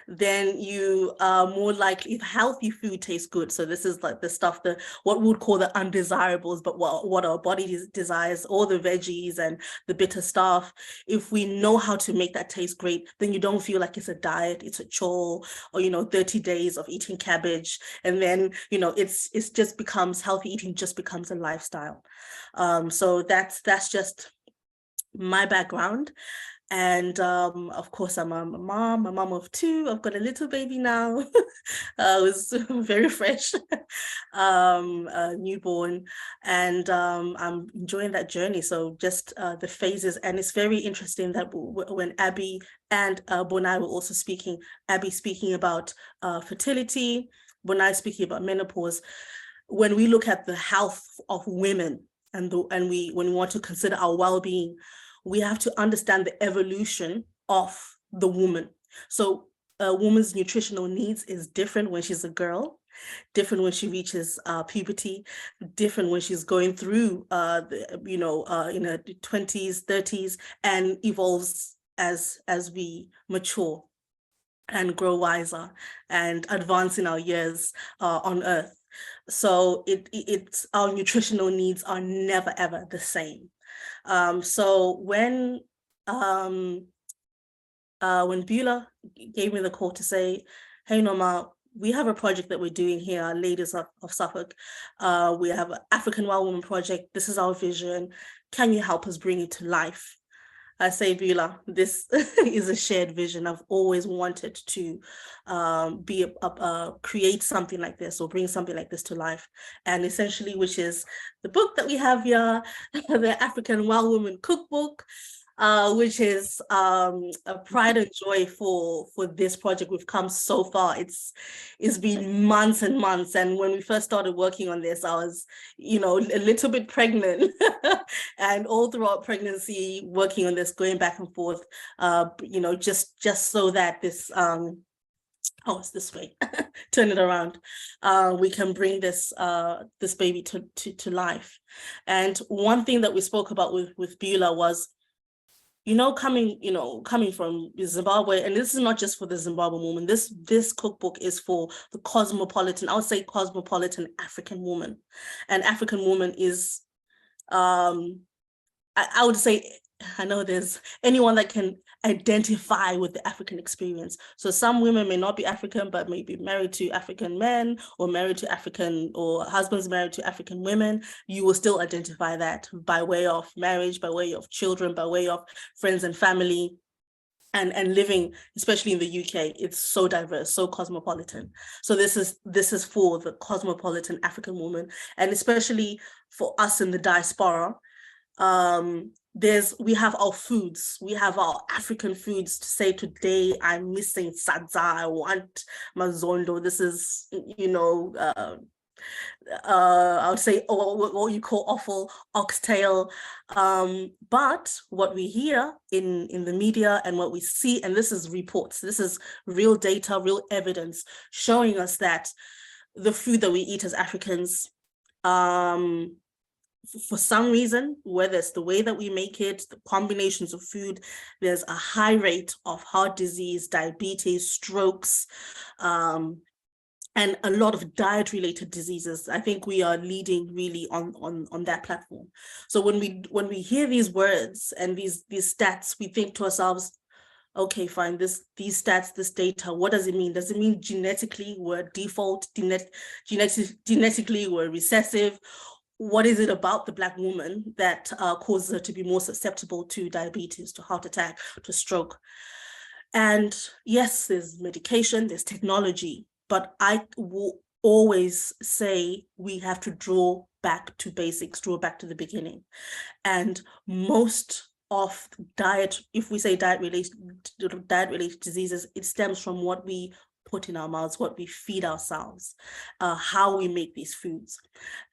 then you are more likely, if healthy food tastes good. So this is like the stuff that what we would call the undesirables, but what our body desires, all the veggies and the bitter stuff. If we know how to make that taste great, then you don't feel like it's a diet, it's a chore, or 30 days of eating cabbage. And then, it's just becomes healthy eating, just becomes a lifestyle. So that's just my background. And of course, I'm a mom of two. I've got a little baby now. It was very fresh, newborn, and I'm enjoying that journey. So just the phases, and it's very interesting that when Abby and Bonai were also speaking, Abby speaking about fertility, Bonai speaking about menopause. When we look at the health of women, and when we want to consider our well-being, we have to understand the evolution of the woman. So a woman's nutritional needs is different when she's a girl, different when she reaches puberty, different when she's going through in her 20s, 30s, and evolves as we mature and grow wiser and advance in our years on earth. So it's our nutritional needs are never ever the same. So when Beulah gave me the call to say, hey, Norma, we have a project that we're doing here, Ladies of Suffolk. We have an African Well Woman project. This is our vision. Can you help us bring it to life? I say, Beulah, this is a shared vision. I've always wanted to create something like this or bring something like this to life. And essentially, which is the book that we have here, the African Well Woman Cookbook, which is a pride and joy for this project. We've come so far. It's been months and months. And when we first started working on this, I was, a little bit pregnant and all throughout pregnancy, working on this, going back and forth, just so that this, it's this way, turn it around. We can bring this baby to life. And one thing that we spoke about with Beulah was, coming from Zimbabwe, and this is not just for the Zimbabwean woman. This cookbook is for the cosmopolitan, I would say cosmopolitan African woman. And African woman is, I would say, I know there's anyone that can identify with the African experience. So some women may not be African, but may be married to African men or married to African, or husbands married to African women. You will still identify that by way of marriage, by way of children, by way of friends and family. And living, especially in the UK, it's so diverse, so cosmopolitan. So this is for the cosmopolitan African woman, and especially for us in the diaspora. We have our foods, we have our African foods to say, today I'm missing sadza, I want mazondo. This is, I would say, what you call offal, oxtail. But what we hear in the media and what we see, and this is reports, this is real data, real evidence showing us that the food that we eat as Africans, for some reason, whether it's the way that we make it, the combinations of food, there's a high rate of heart disease, diabetes, strokes, and a lot of diet-related diseases. I think we are leading really on that platform. So when we hear these words and these stats, we think to ourselves, okay, fine, these stats, this data, what does it mean? Does it mean genetically we're default, genetically we're recessive? What is it about the Black woman that causes her to be more susceptible to diabetes, to heart attack, to stroke? And yes, there's medication, there's technology, but I will always say we have to draw back to basics, draw back to the beginning. And most of diet, if we say diet-related diseases, it stems from what we put in our mouths, what we feed ourselves, how we make these foods.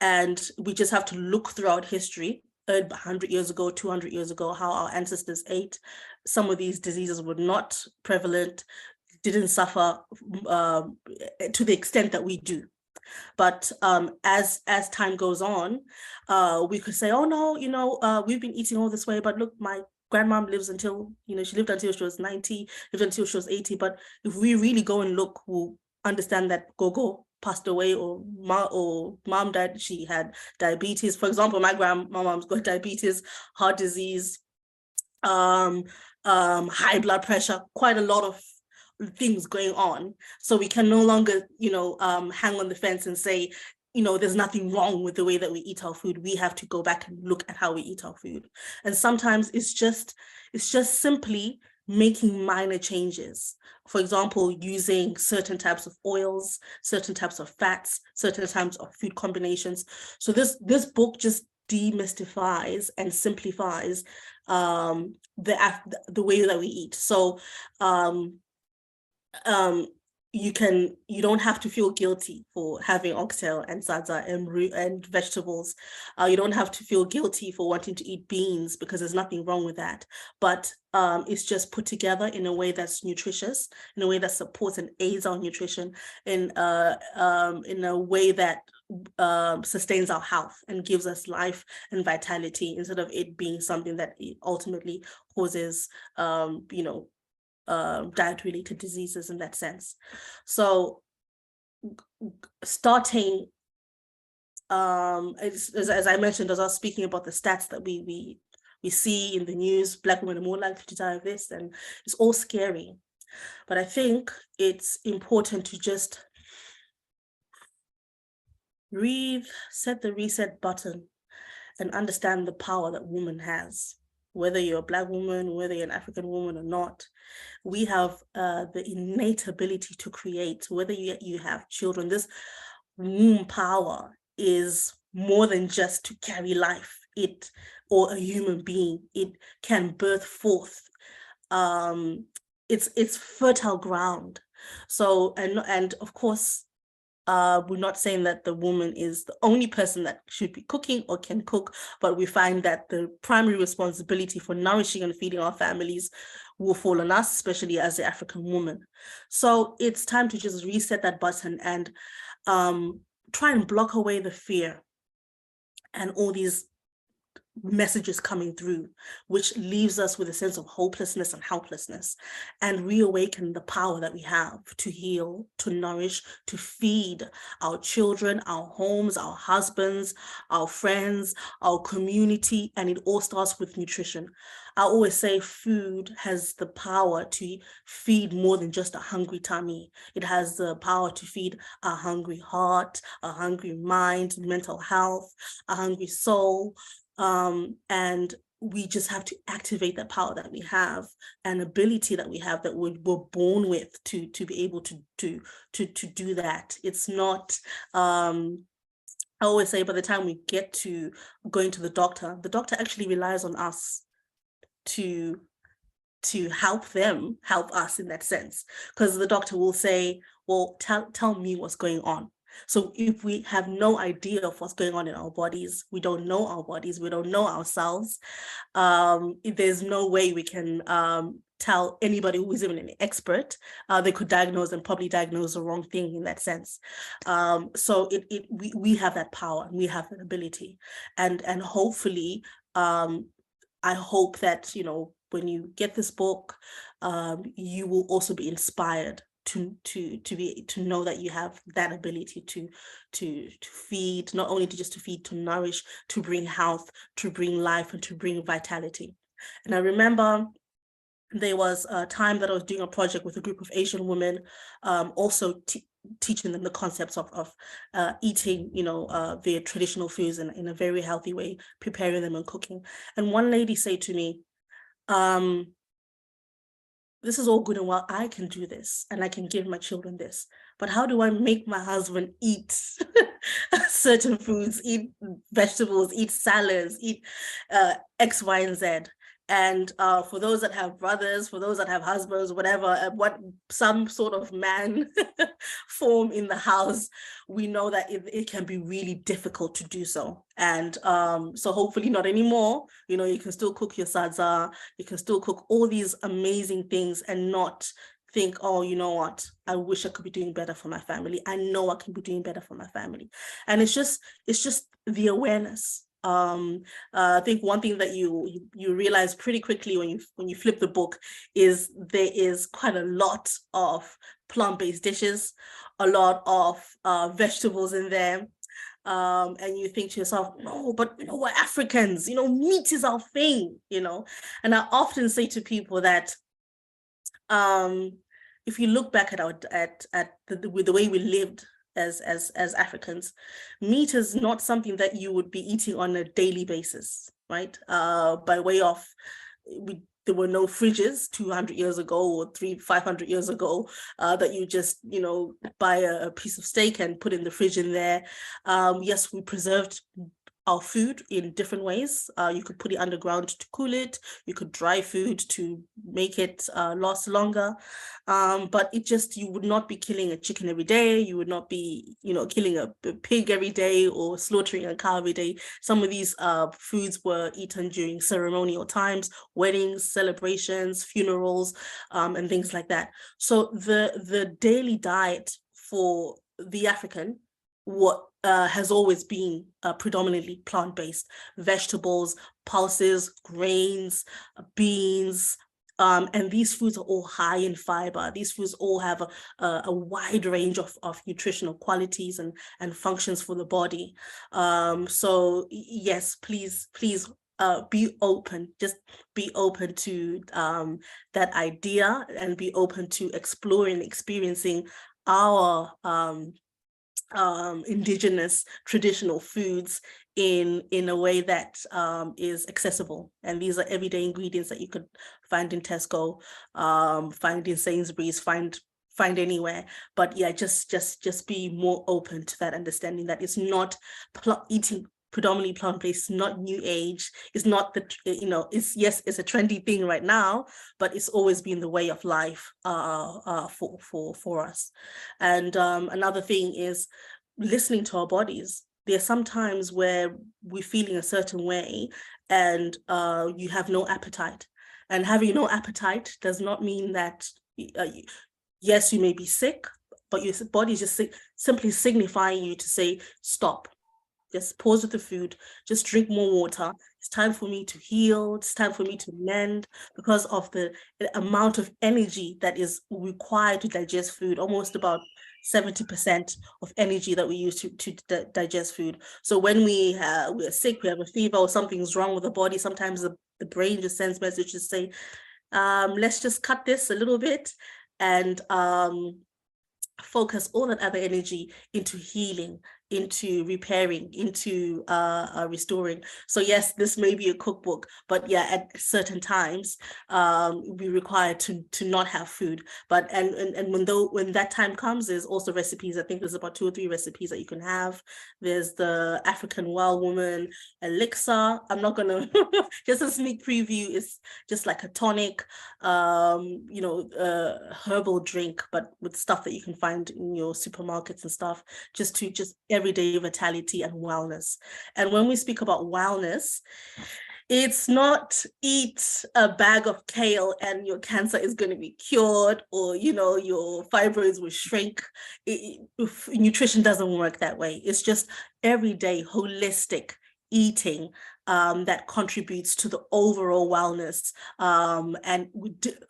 And we just have to look throughout history, 100 years ago, 200 years ago, how our ancestors ate. Some of these diseases were not prevalent, didn't suffer to the extent that we do. But as time goes on, we could say, oh no, we've been eating all this way, but look, my grandmom lives until, she lived until she was 90, lived until she was 80. But if we really go and look, we'll understand that Gogo passed away, or mom died, she had diabetes. For example, my mom's got diabetes, heart disease, high blood pressure, quite a lot of things going on. So we can no longer, hang on the fence and say, there's nothing wrong with the way that we eat our food. We have to go back and look at how we eat our food. And sometimes it's just simply making minor changes. For example, using certain types of oils, certain types of fats, certain types of food combinations. So this book just demystifies and simplifies the way that we eat. So you don't have to feel guilty for having oxtail and sadza and vegetables. You don't have to feel guilty for wanting to eat beans, because there's nothing wrong with that. But it's just put together in a way that's nutritious, in a way that supports and aids our nutrition, in a way that sustains our health and gives us life and vitality, instead of it being something that ultimately causes diet-related diseases in that sense. So starting, as I mentioned, as I was speaking about the stats that we see in the news, Black women are more likely to die of this, and it's all scary. But I think it's important to just breathe, set the reset button, and understand the power that woman has. Whether you're a Black woman, whether you're an African woman or not, we have the innate ability to create. Whether you have children, this womb power is more than just to carry life, or a human being. It can birth forth. It's fertile ground. So, and of course, we're not saying that the woman is the only person that should be cooking or can cook, but we find that the primary responsibility for nourishing and feeding our families will fall on us, especially as the African woman. So it's time to just reset that button and try and block away the fear and all these messages coming through, which leaves us with a sense of hopelessness and helplessness, and reawaken the power that we have to heal, to nourish, to feed our children, our homes, our husbands, our friends, our community. And it all starts with nutrition. I always say food has the power to feed more than just a hungry tummy. It has the power to feed a hungry heart, a hungry mind, mental health, a hungry soul. And we just have to activate that power that we have, and ability that we have, that we're born with, to be able to do that. It's not, I always say, by the time we get to going to the doctor actually relies on us to help us in that sense, because the doctor will say, well, tell me what's going on. So if we have no idea of what's going on in our bodies, we don't know our bodies, we don't know ourselves, there's no way we can tell anybody who is even an expert. They could diagnose and probably diagnose the wrong thing in that sense. So we have that power, and we have that ability. And hopefully, I hope that, when you get this book, you will also be inspired to know that you have that ability to feed, not only to feed, to nourish, to bring health, to bring life, and to bring vitality. And I remember there was a time that I was doing a project with a group of Asian women, also teaching them the concepts of eating, their traditional foods in a very healthy way, preparing them and cooking. And one lady said to me, this is all good and well, I can do this and I can give my children this, but how do I make my husband eat certain foods, eat vegetables, eat salads, eat X, Y, and Z? And for those that have brothers, for those that have husbands, whatever, some sort of man form in the house, we know that it can be really difficult to do so. And so hopefully not anymore. You can still cook your sadza, you can still cook all these amazing things, and not think, oh, you know what, I wish I could be doing better for my family. I know I can be doing better for my family. And it's just the awareness. I think one thing that you realize pretty quickly when you flip the book is there is quite a lot of plant-based dishes, a lot of vegetables in there. And you think to yourself, no, but we're Africans, meat is our thing, And I often say to people that if you look back at the way we lived as Africans, meat is not something that you would be eating on a daily basis, right? By way of there were no fridges 200 years ago or 500 years ago that you just, buy a piece of steak and put in the fridge in there. Yes, we preserved our food in different ways. You could put it underground to cool it. You could dry food to make it last longer. But you would not be killing a chicken every day. You would not be, killing a pig every day or slaughtering a cow every day. Some of these foods were eaten during ceremonial times, weddings, celebrations, funerals, and things like that. So the daily diet for the African, has always been predominantly plant-based: vegetables, pulses, grains, beans, and these foods are all high in fiber. These foods all have a wide range of nutritional qualities and functions for the body. So yes, please be open. Just be open to that idea, and be open to exploring and experiencing our indigenous traditional foods in a way that is accessible. And these are everyday ingredients that you could find in Tesco, find in Sainsbury's, find anywhere. But yeah, just be more open to that understanding that it's not eating predominantly plant-based, not new age. It's not it's a trendy thing right now, but it's always been the way of life for us. And another thing is listening to our bodies. There are some times where we're feeling a certain way and you have no appetite. And having no appetite does not mean that, yes, you may be sick, but your body is just simply signifying you to say, stop. Just pause with the food, just drink more water. It's time for me to heal. It's time for me to mend, because of the amount of energy that is required to digest food, almost about 70% of energy that we use to digest food. So when we're sick, we have a fever or something's wrong with the body, sometimes the brain just sends messages to say, let's just cut this a little bit and focus all that other energy into healing, into repairing, into restoring. So yes, this may be a cookbook, but yeah, at certain times we require to not have food. But and when that time comes, there's also recipes. I think there's about 2 or 3 recipes that you can have. There's the African Well Woman elixir. I'm not gonna just a sneak preview. It's just like a tonic, herbal drink, but with stuff that you can find in your supermarkets and stuff, just everyday vitality and wellness. And when we speak about wellness, it's not eat a bag of kale and your cancer is going to be cured, or your fibroids will shrink. Nutrition doesn't work that way. It's just everyday holistic eating that contributes to the overall wellness, and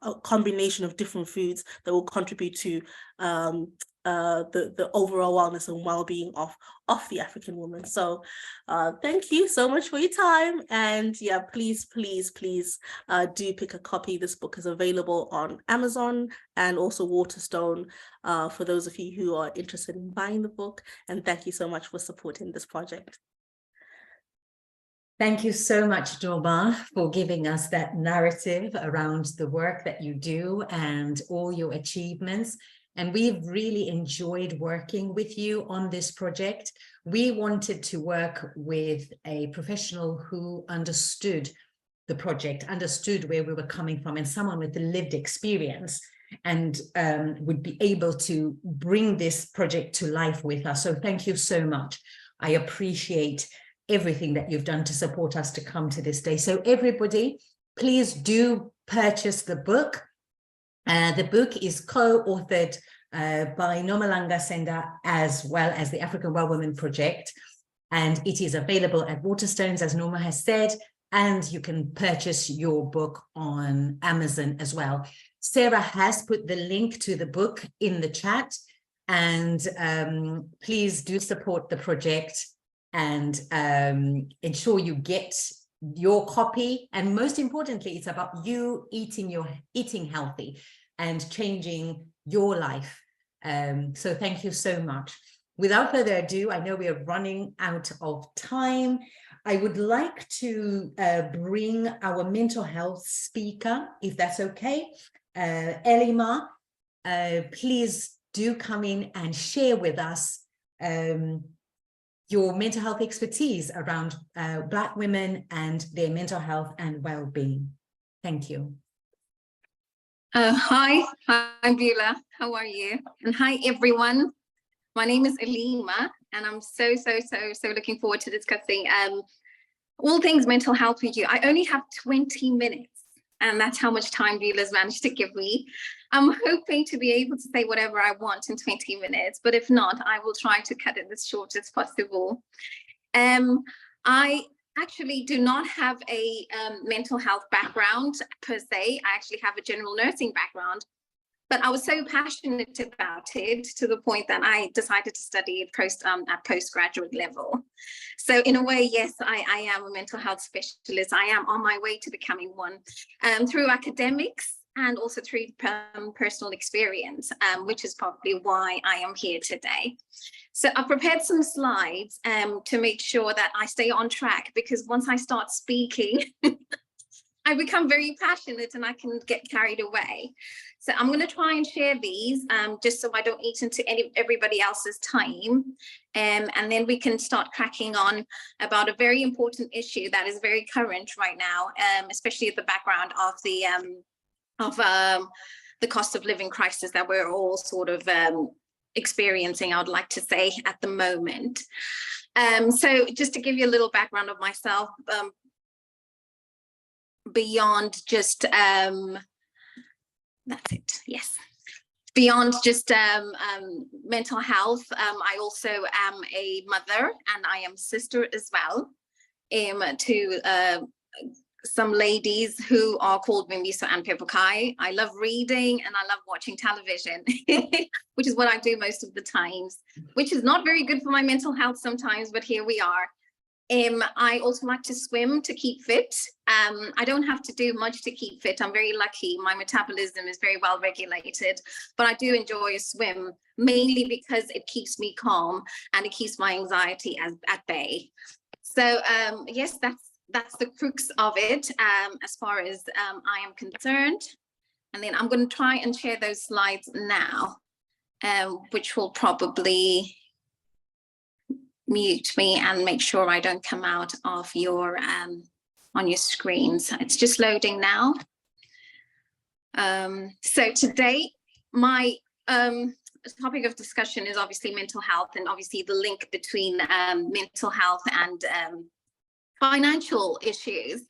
a combination of different foods that will contribute to the overall wellness and well-being of the African woman. So thank you so much for your time, and yeah, please do pick a copy. This book is available on Amazon and also Waterstone for those of you who are interested in buying the book. And thank you so much for supporting this project. Thank you so much, Dorma, for giving us that narrative around the work that you do and all your achievements. And we've really enjoyed working with you on this project. We wanted to work with a professional who understood the project, understood where we were coming from, and someone with the lived experience, and would be able to bring this project to life with us. So thank you so much. I appreciate everything that you've done to support us to come to this day. So everybody, please do purchase the book. The book is co-authored by Nomalanga Senda, as well as the African Well Woman Project. And it is available at Waterstones, as Norma has said, and you can purchase your book on Amazon as well. Sarah has put the link to the book in the chat, and please do support the project and ensure you get your copy. And most importantly, it's about you eating healthy and changing your life. So thank you so much. Without further ado, I know we are running out of time. I would like to bring our mental health speaker, if that's okay. Elima, please do come in and share with us your mental health expertise around Black women and their mental health and well-being. Thank you. Hi, I'm Beulah. How are you? And hi, everyone. My name is Elima, and I'm so looking forward to discussing all things mental health with you. I only have 20 minutes, and that's how much time Beulah's managed to give me. I'm hoping to be able to say whatever I want in 20 minutes, but if not, I will try to cut it as short as possible. I actually do not have a mental health background per se. I actually have a general nursing background. But I was so passionate about it to the point that I decided to study it at postgraduate level. So in a way, yes, I am a mental health specialist. I am on my way to becoming one through academics and also through personal experience, which is probably why I am here today. So I've prepared some slides to make sure that I stay on track, because once I start speaking, I become very passionate and I can get carried away. So I'm going to try and share these just so I don't eat into everybody else's time. And then we can start cracking on about a very important issue that is very current right now, especially at the background of the cost of living crisis that we're all sort of experiencing, I would like to say, at the moment. So just to give you a little background of myself, beyond just that's it, yes, beyond just mental health, I also am a mother and I am sister as well to some ladies who are called Mimiso and Pepukai. I love reading and I love watching television, which is what I do most of the times, which is not very good for my mental health sometimes, but here we are. I also like to swim to keep fit. I don't have to do much to keep fit. I'm very lucky. My metabolism is very well regulated, but I do enjoy a swim, mainly because it keeps me calm and it keeps my anxiety at bay. So yes, that's the crux of it as far as I am concerned. And then I'm going to try and share those slides now, which will probably mute me and make sure I don't come out of your on your screen. So it's just loading now. So today my topic of discussion is obviously mental health, and obviously the link between mental health and financial issues.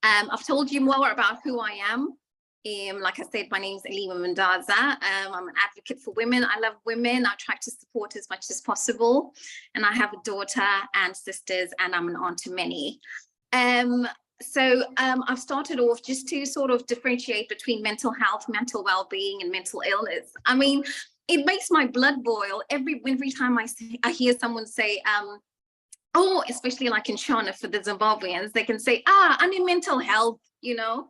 I've told you more about who I am. Like I said, my name is Elima Mandaza. I'm an advocate for women. I love women. I try to support as much as possible. And I have a daughter and sisters, and I'm an aunt to many. So I've started off just to sort of differentiate between mental health, mental well-being, and mental illness. I mean, it makes my blood boil every time I hear someone say, oh, especially like in Shona for the Zimbabweans, they can say, I'm in mental health, you know.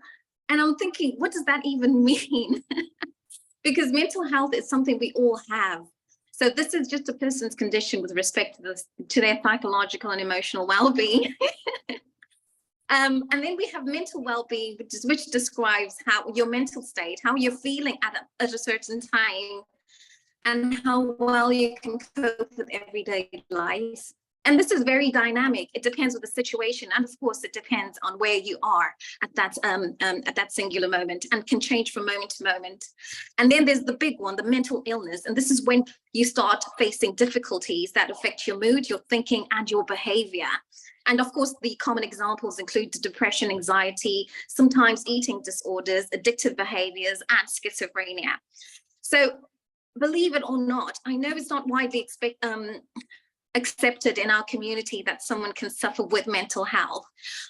And I'm thinking, what does that even mean? Because mental health is something we all have. So this is just a person's condition with respect to their psychological and emotional well-being. And then we have mental well-being, which describes how your mental state, how you're feeling at a certain time, and how well you can cope with everyday life. And this is very dynamic. It depends on the situation, and of course, it depends on where you are at that singular moment, and can change from moment to moment. And then there's the big one, the mental illness, and this is when you start facing difficulties that affect your mood, your thinking, and your behavior. And of course, the common examples include depression, anxiety, sometimes eating disorders, addictive behaviors, and schizophrenia. So, believe it or not, I know it's not widely accepted in our community that someone can suffer with mental health.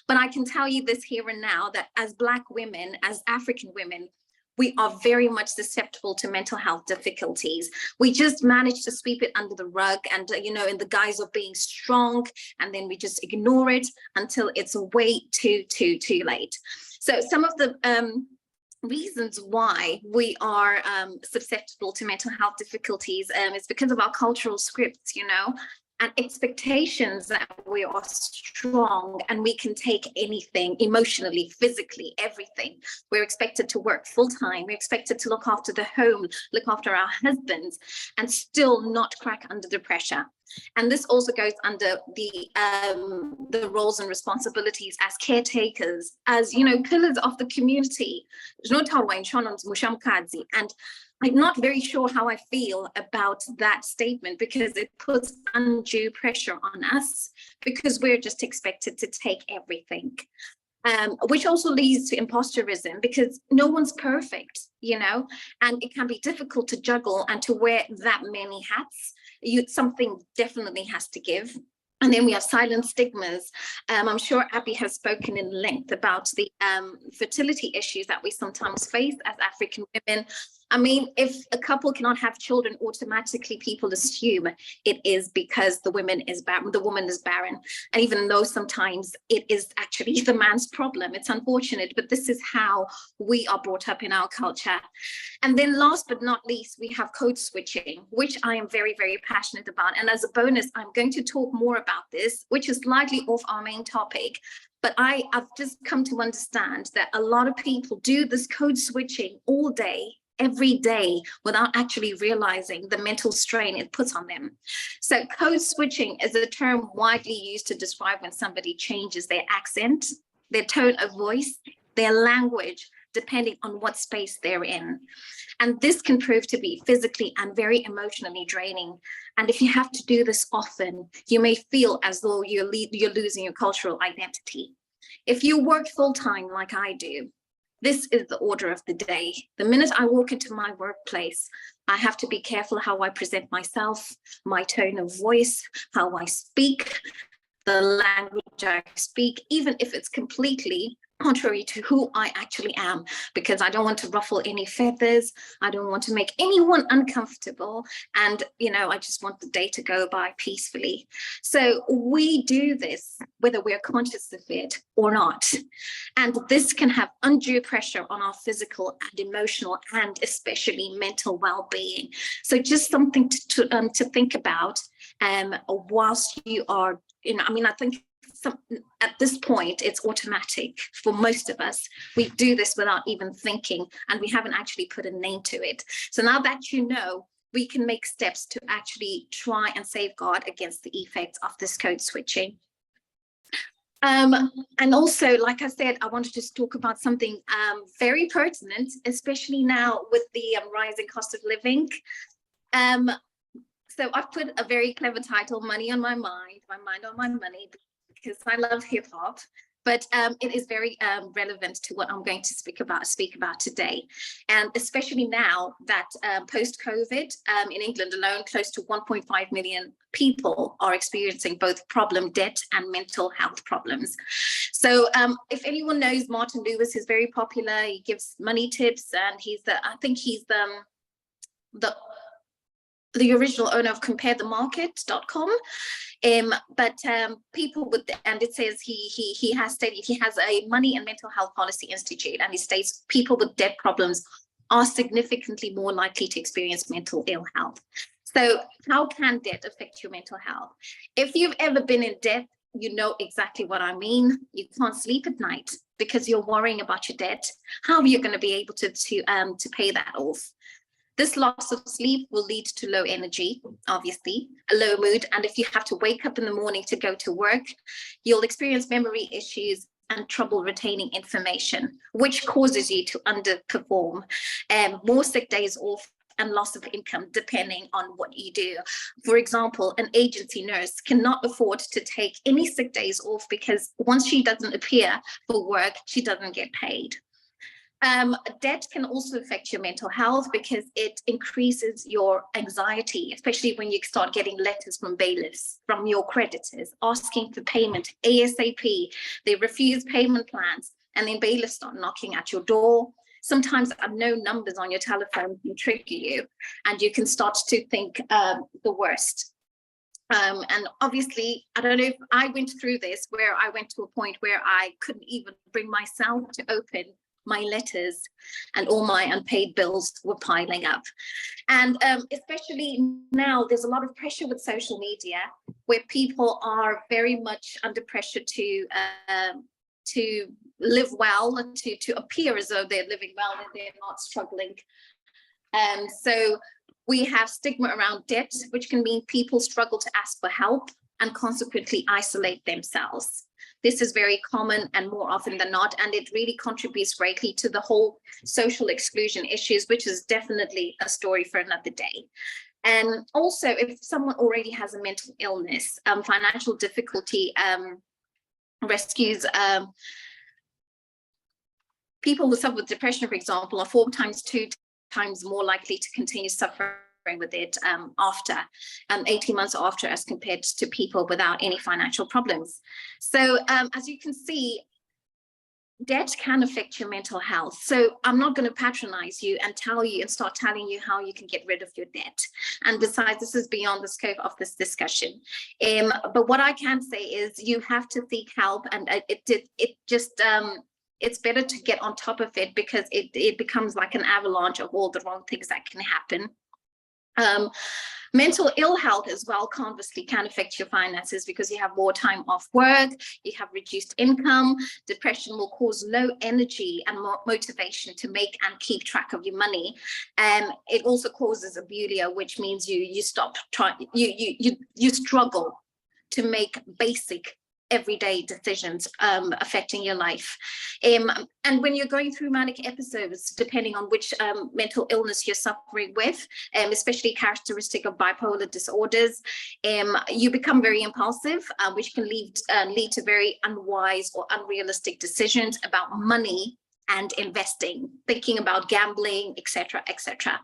But I can tell you this here and now, that as Black women, as African women, we are very much susceptible to mental health difficulties. We just manage to sweep it under the rug and, in the guise of being strong, and then we just ignore it until it's way too late. So some of the reasons why we are susceptible to mental health difficulties is because of our cultural scripts, and expectations that we are strong and we can take anything emotionally, physically, everything. We're expected to work full time. We're expected to look after the home, look after our husbands, and still not crack under the pressure. And this also goes under the roles and responsibilities as caretakers, as pillars of the community. And I'm not very sure how I feel about that statement, because it puts undue pressure on us, because we're just expected to take everything. Which also leads to imposterism, because no one's perfect, and it can be difficult to juggle and to wear that many hats. Something definitely has to give. And then we have silent stigmas. I'm sure Abby has spoken in length about the fertility issues that we sometimes face as African women. I mean, if a couple cannot have children, automatically people assume it is because the woman is barren. And even though sometimes it is actually the man's problem, it's unfortunate, but this is how we are brought up in our culture. And then last but not least, we have code switching, which I am very, very passionate about. And as a bonus, I'm going to talk more about this, which is slightly off our main topic. But I've just come to understand that a lot of people do this code switching all day, every day, without actually realizing the mental strain it puts on them. So code switching is a term widely used to describe when somebody changes their accent, their tone of voice, their language, depending on what space they're in. And this can prove to be physically and very emotionally draining. And if you have to do this often, you may feel as though you're losing your cultural identity. If you work full-time like I do, this is the order of the day. The minute I walk into my workplace, I have to be careful how I present myself, my tone of voice, how I speak, the language I speak, even if it's completely contrary to who I actually am, because I don't want to ruffle any feathers. I don't want to make anyone uncomfortable. And, I just want the day to go by peacefully. So we do this, whether we're conscious of it or not. And this can have undue pressure on our physical and emotional and especially mental well-being. So just something to think about whilst you are, I think at this point, it's automatic for most of us. We do this without even thinking, and we haven't actually put a name to it. So now that we can make steps to actually try and safeguard against the effects of this code switching. And also, like I said, I wanted to talk about something very pertinent, especially now with the rising cost of living. So I've put a very clever title, Money on My Mind on My Money, because I love hip hop, but it is very relevant to what I'm going to speak about today. And especially now that post-COVID, in England alone, close to 1.5 million people are experiencing both problem debt and mental health problems. So if anyone knows Martin Lewis, is very popular. He gives money tips, and I think he's the original owner of comparethemarket.com. But people with, and it says he has stated he has a money and mental health policy institute, and he states people with debt problems are significantly more likely to experience mental ill health. So how can debt affect your mental health? If you've ever been in debt, you know exactly what I mean. You can't sleep at night because you're worrying about your debt. How are you going to be able to pay that off? This loss of sleep will lead to low energy, obviously, a low mood. And if you have to wake up in the morning to go to work, you'll experience memory issues and trouble retaining information, which causes you to underperform, more sick days off and loss of income, depending on what you do. For example, an agency nurse cannot afford to take any sick days off because once she doesn't appear for work, she doesn't get paid. Debt can also affect your mental health because it increases your anxiety, especially when you start getting letters from bailiffs, from your creditors, asking for payment ASAP. They refuse payment plans, and then bailiffs start knocking at your door. Sometimes unknown numbers on your telephone can trigger you, and you can start to think the worst. And obviously, I don't know if I went through this, where I went to a point where I couldn't even bring myself to open my letters, and all my unpaid bills were piling up. And especially now, there's a lot of pressure with social media, where people are very much under pressure to live well, to appear as though they're living well and they're not struggling. So we have stigma around debt, which can mean people struggle to ask for help and consequently isolate themselves. This is very common and more often than not, and it really contributes greatly to the whole social exclusion issues, which is definitely a story for another day. And also, if someone already has a mental illness, financial difficulty rescues people who suffer with depression, for example, are 4 to 2 times more likely to continue suffering with it after 18 months after, as compared to people without any financial problems. So as you can see, debt can affect your mental health. So I'm not going to patronize you and start telling you how you can get rid of your debt. And besides, this is beyond the scope of this discussion. But what I can say is you have to seek help, and it's better to get on top of it, because it becomes like an avalanche of all the wrong things that can happen. Mental ill health as well, conversely, can affect your finances, because you have more time off work, you have reduced income. Depression will cause low energy and motivation to make and keep track of your money. It also causes abulia, which means you stop trying, you struggle to make basic everyday decisions affecting your life. And when you're going through manic episodes, depending on which mental illness you're suffering with, especially characteristic of bipolar disorders, you become very impulsive, which can lead to very unwise or unrealistic decisions about money and investing, thinking about gambling, etc., etc.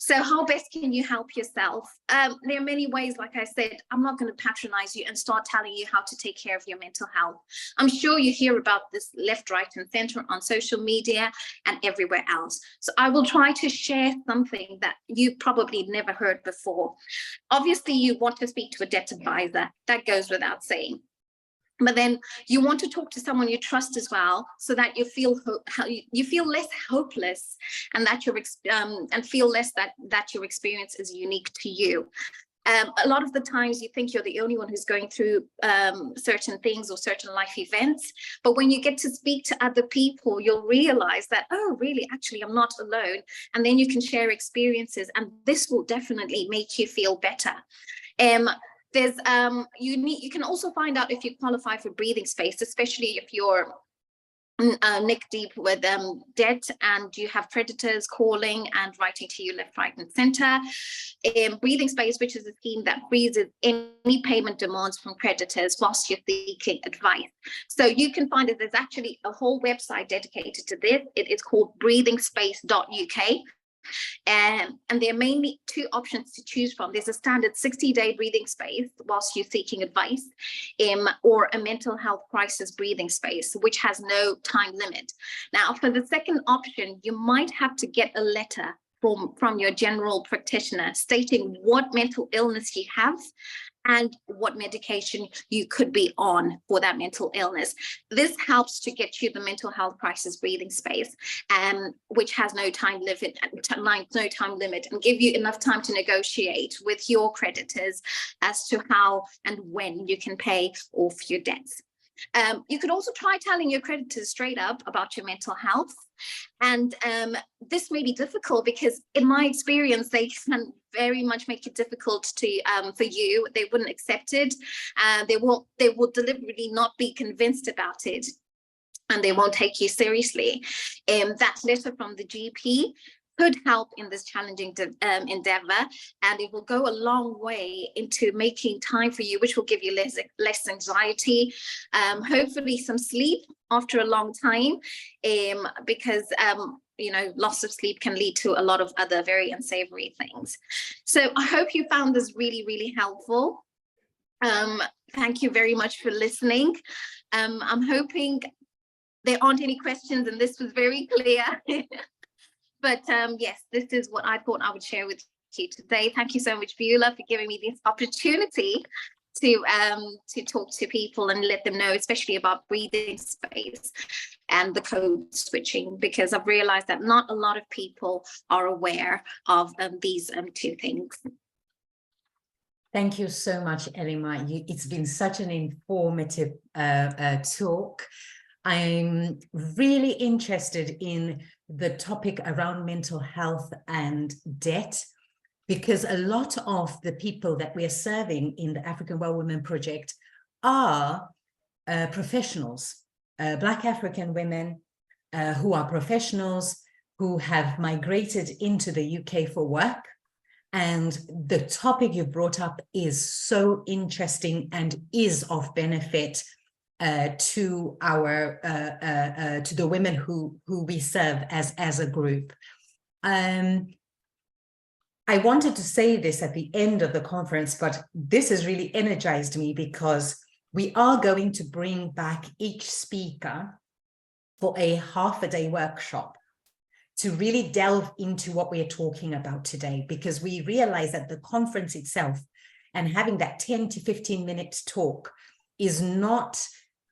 So how best can you help yourself? There are many ways. Like I said, I'm not going to patronize you and start telling you how to take care of your mental health. I'm sure you hear about this left, right, and center on social media and everywhere else. So I will try to share something that you probably never heard before. Obviously, you want to speak to a debt advisor. That goes without saying. But then you want to talk to someone you trust as well, so that you feel less hopeless, and that and feel less that your experience is unique to you. A lot of the times you think you're the only one who's going through certain things or certain life events, but when you get to speak to other people, you'll realize that, oh, really, actually, I'm not alone. And then you can share experiences, and this will definitely make you feel better. There's you can also find out if you qualify for breathing space, especially if you're neck deep with debt and you have creditors calling and writing to you left, right, and center. Breathing space, which is a scheme that freezes any payment demands from creditors whilst you're seeking advice. So you can find that there's actually a whole website dedicated to this. It is called breathingspace.uk. And there are mainly 2 options to choose from. There's a standard 60-day breathing space whilst you're seeking advice, or a mental health crisis breathing space, which has no time limit. Now, for the second option, you might have to get a letter from your general practitioner stating what mental illness you have and what medication you could be on for that mental illness. This helps to get you the mental health crisis breathing space, which has no time limit, and give you enough time to negotiate with your creditors as to how and when you can pay off your debts. You could also try telling your creditors straight up about your mental health. And this may be difficult because, in my experience, they can very much make it difficult to for you. They wouldn't accept it. They will deliberately not be convinced about it, and they won't take you seriously. That letter from the GP could help in this challenging endeavor, and it will go a long way into making time for you, which will give you less anxiety, hopefully some sleep after a long time, because you know, loss of sleep can lead to a lot of other very unsavory things. So I hope you found this really, really helpful. Thank you very much for listening. I'm hoping there aren't any questions and this was very clear. But yes, this is what I thought I would share with you today. Thank you so much, Beulah, for giving me this opportunity to talk to people and let them know, especially about breathing space and the code switching, because I've realized that not a lot of people are aware of these two things. Thank you so much, Elima. It's been such an informative talk. I'm really interested in the topic around mental health and debt, because a lot of the people that we are serving in the African Well Women Project are professionals, Black African women who are professionals, who have migrated into the UK for work. And the topic you brought up is so interesting and is of benefit to our to the women who we serve as a group. I wanted to say this at the end of the conference, but this has really energized me, because we are going to bring back each speaker for a half-a-day workshop to really delve into what we are talking about today, because we realize that the conference itself and having that 10 to 15 minute talk is not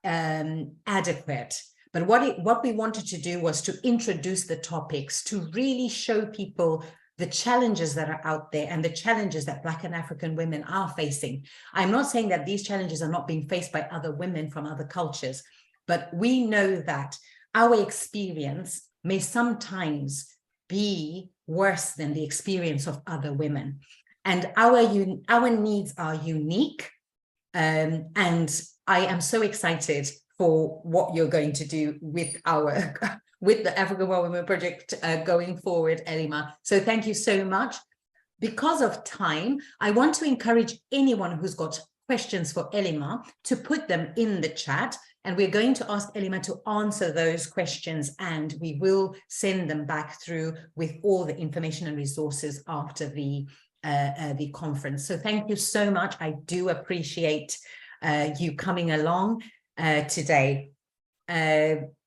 adequate. But what we wanted to do was to introduce the topics, to really show people the challenges that are out there and the challenges that Black and African women are facing. I'm not saying that these challenges are not being faced by other women from other cultures, but we know that our experience may sometimes be worse than the experience of other women. And our needs are unique. And I am so excited for what you're going to do with the African Well Women Project going forward, Elima. So thank you so much. Because of time, I want to encourage anyone who's got questions for Elima to put them in the chat, and we're going to ask Elima to answer those questions, and we will send them back through with all the information and resources after the conference. So thank you so much. I do appreciate you coming along today.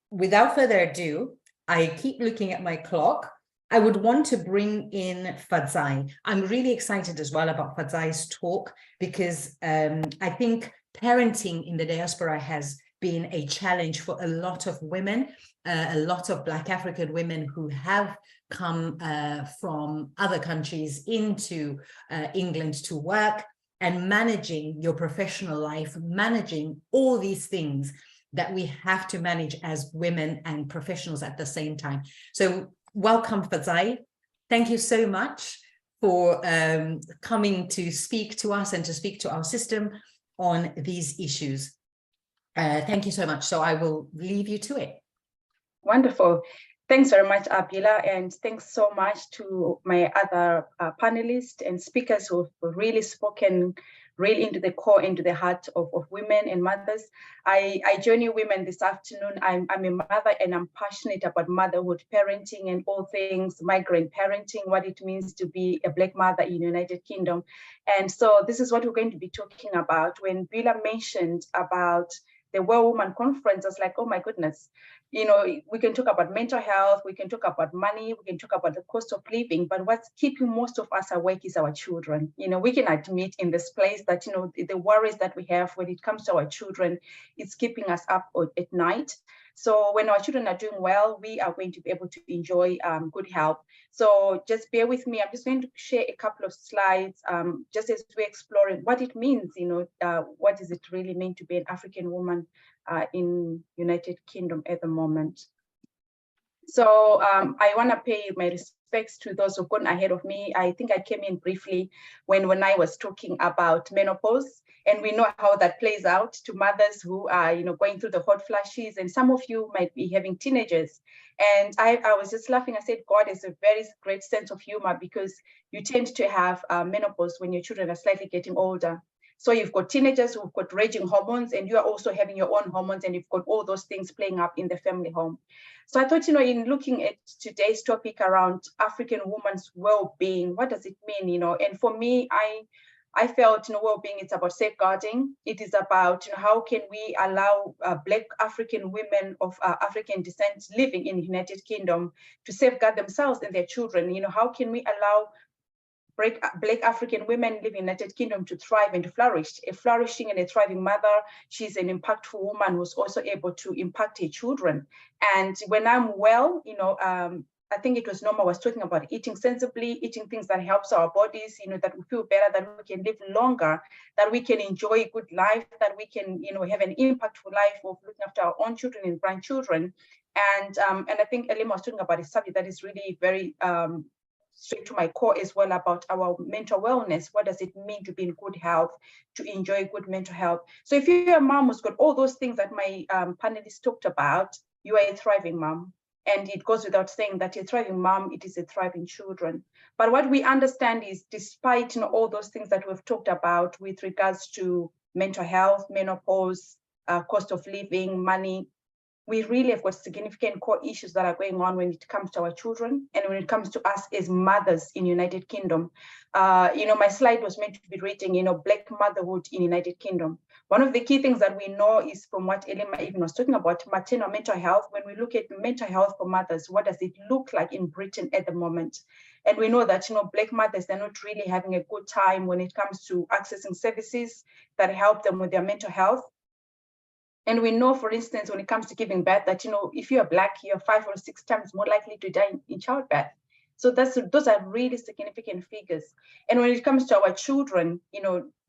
Without further ado, I keep looking at my clock. I would want to bring in Fadzai. I'm really excited as well about Fadzai's talk, because I think parenting in the diaspora has been a challenge for a lot of women, a lot of Black African women who have come from other countries into England to work, and managing your professional life, managing all these things that we have to manage as women and professionals at the same time. So welcome, Fadzai. Thank you so much for coming to speak to us and to speak to our system on these issues. Thank you so much. So I will leave you to it. Wonderful. Thanks very much, Beulah, and thanks so much to my other panelists and speakers who've really spoken really into the core, into the heart of women and mothers. I join you women this afternoon. I'm a mother, and I'm passionate about motherhood, parenting, and all things migrant parenting, what it means to be a Black mother in the United Kingdom. And so this is what we're going to be talking about. When Beulah mentioned about the Well Woman Conference, I was like, oh my goodness, you know, we can talk about mental health, we can talk about money, we can talk about the cost of living, but what's keeping most of us awake is our children. You know, we can admit in this place that, you know, the worries that we have when it comes to our children, it's keeping us up at night. So when our children are doing well, we are going to be able to enjoy good health. So just bear with me. I'm just going to share a couple of slides just as we're exploring what it means, you know, what does it really mean to be an African woman in United Kingdom at the moment. So I want to pay my respects to those who've gone ahead of me. I think I came in briefly when I was talking about menopause And we know how that plays out to mothers who are, going through the hot flashes, and some of you might be having teenagers. And I was just laughing. I said, God has a very great sense of humor, because you tend to have menopause when your children are slightly getting older. So you've got teenagers who've got raging hormones, and you are also having your own hormones, and you've got all those things playing up in the family home. So I thought, in looking at today's topic around African women's well-being, what does it mean, And for me, I felt, well-being, it's about safeguarding. It is about, how can we allow Black African women of African descent living in the United Kingdom to safeguard themselves and their children? How can we allow Black African women living in the United Kingdom to thrive and to flourish? A flourishing and a thriving mother, she's an impactful woman who's also able to impact her children. And when I'm well, I think it was Norma was talking about eating sensibly, eating things that helps our bodies, that we feel better, that we can live longer, that we can enjoy a good life, that we can, have an impactful life of looking after our own children and grandchildren. And I think Elima was talking about a subject that is really very straight to my core as well, about our mental wellness. What does it mean to be in good health, to enjoy good mental health? So if you're a mom who's got all those things that my panelists talked about, you are a thriving mom. And it goes without saying that a thriving mom, it is a thriving children. But what we understand is, despite all those things that we've talked about with regards to mental health, menopause, cost of living, money, we really have got significant core issues that are going on when it comes to our children and when it comes to us as mothers in United Kingdom. My slide was meant to be reading, Black motherhood in United Kingdom. One of the key things that we know is from what Elima even was talking about, maternal mental health. When we look at mental health for mothers, what does it look like in Britain at the moment? And we know that, Black mothers, they're not really having a good time when it comes to accessing services that help them with their mental health. And we know, for instance, when it comes to giving birth, that, if you're Black, you're 5 or 6 times more likely to die in childbirth. So those are really significant figures. And when it comes to our children,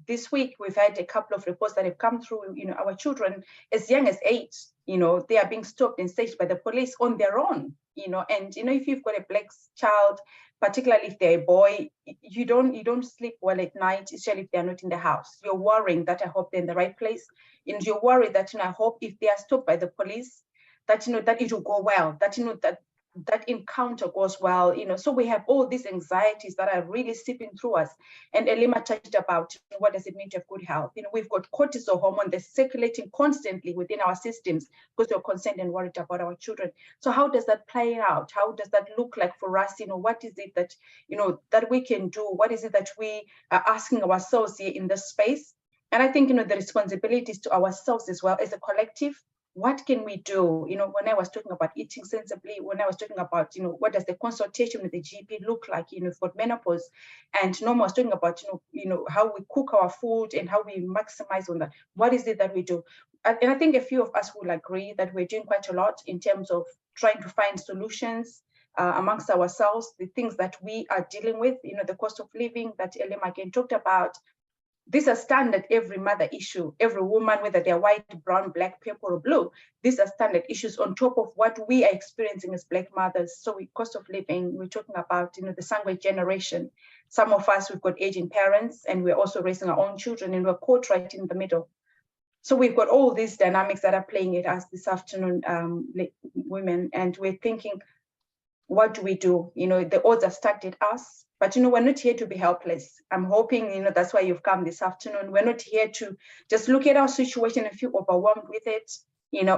this week we've had a couple of reports that have come through, our children as young as 8, they are being stopped and searched by the police on their own, and, if you've got a Black child, particularly if they're a boy, you don't sleep well at night, especially if they're not in the house. You're worrying that I hope they're in the right place. And you're worried that, I hope if they are stopped by the police, that, that it will go well, that, that encounter goes well, so we have all these anxieties that are really seeping through us. And Elima touched about what does it mean to have good health. We've got cortisol hormone that's circulating constantly within our systems because we're concerned and worried about our children. So how does that play out? How does that look like for us? What is it that, that we can do? What is it that we are asking ourselves here in this space? And I think, the responsibilities to ourselves as well as a collective. What can we do? When I was talking about eating sensibly, when I was talking about, what does the consultation with the GP look like, for menopause? And Norma was talking about, how we cook our food and how we maximize on that. What is it that we do? And I think a few of us will agree that we're doing quite a lot in terms of trying to find solutions amongst ourselves, the things that we are dealing with, the cost of living that Elima again talked about. These are standard every mother issue, every woman, whether they're white, brown, Black, purple, or blue. These are standard issues on top of what we are experiencing as Black mothers. So with cost of living, we're talking about, the sandwich generation. Some of us, we've got aging parents, and we're also raising our own children, and we're caught right in the middle. So we've got all these dynamics that are playing at us this afternoon, women, and we're thinking, what do we do? The odds are stacked at us. But, we're not here to be helpless. I'm hoping, that's why you've come this afternoon. We're not here to just look at our situation and feel overwhelmed with it,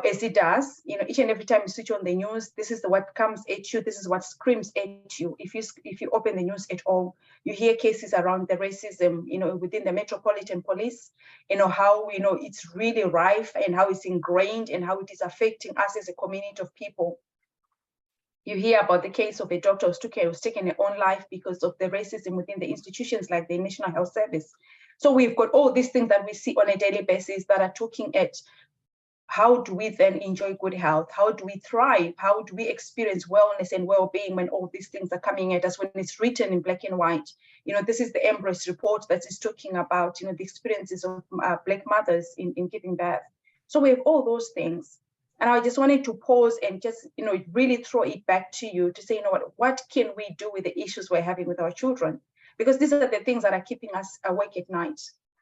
as it does. Each and every time you switch on the news, this is what comes at you. This is what screams at you. If you open the news at all, you hear cases around the racism, within the Metropolitan Police, how, it's really rife and how it's ingrained and how it is affecting us as a community of people. You hear about the case of a doctor who's taken her own life because of the racism within the institutions like the National Health Service. So we've got all these things that we see on a daily basis that are talking at how do we then enjoy good health? How do we thrive? How do we experience wellness and well-being when all these things are coming at us, when it's written in black and white? This is the Embrace report that is talking about, the experiences of Black mothers in giving birth. So we have all those things. And I just wanted to pause and just, really throw it back to you to say, what can we do with the issues we're having with our children? Because these are the things that are keeping us awake at night.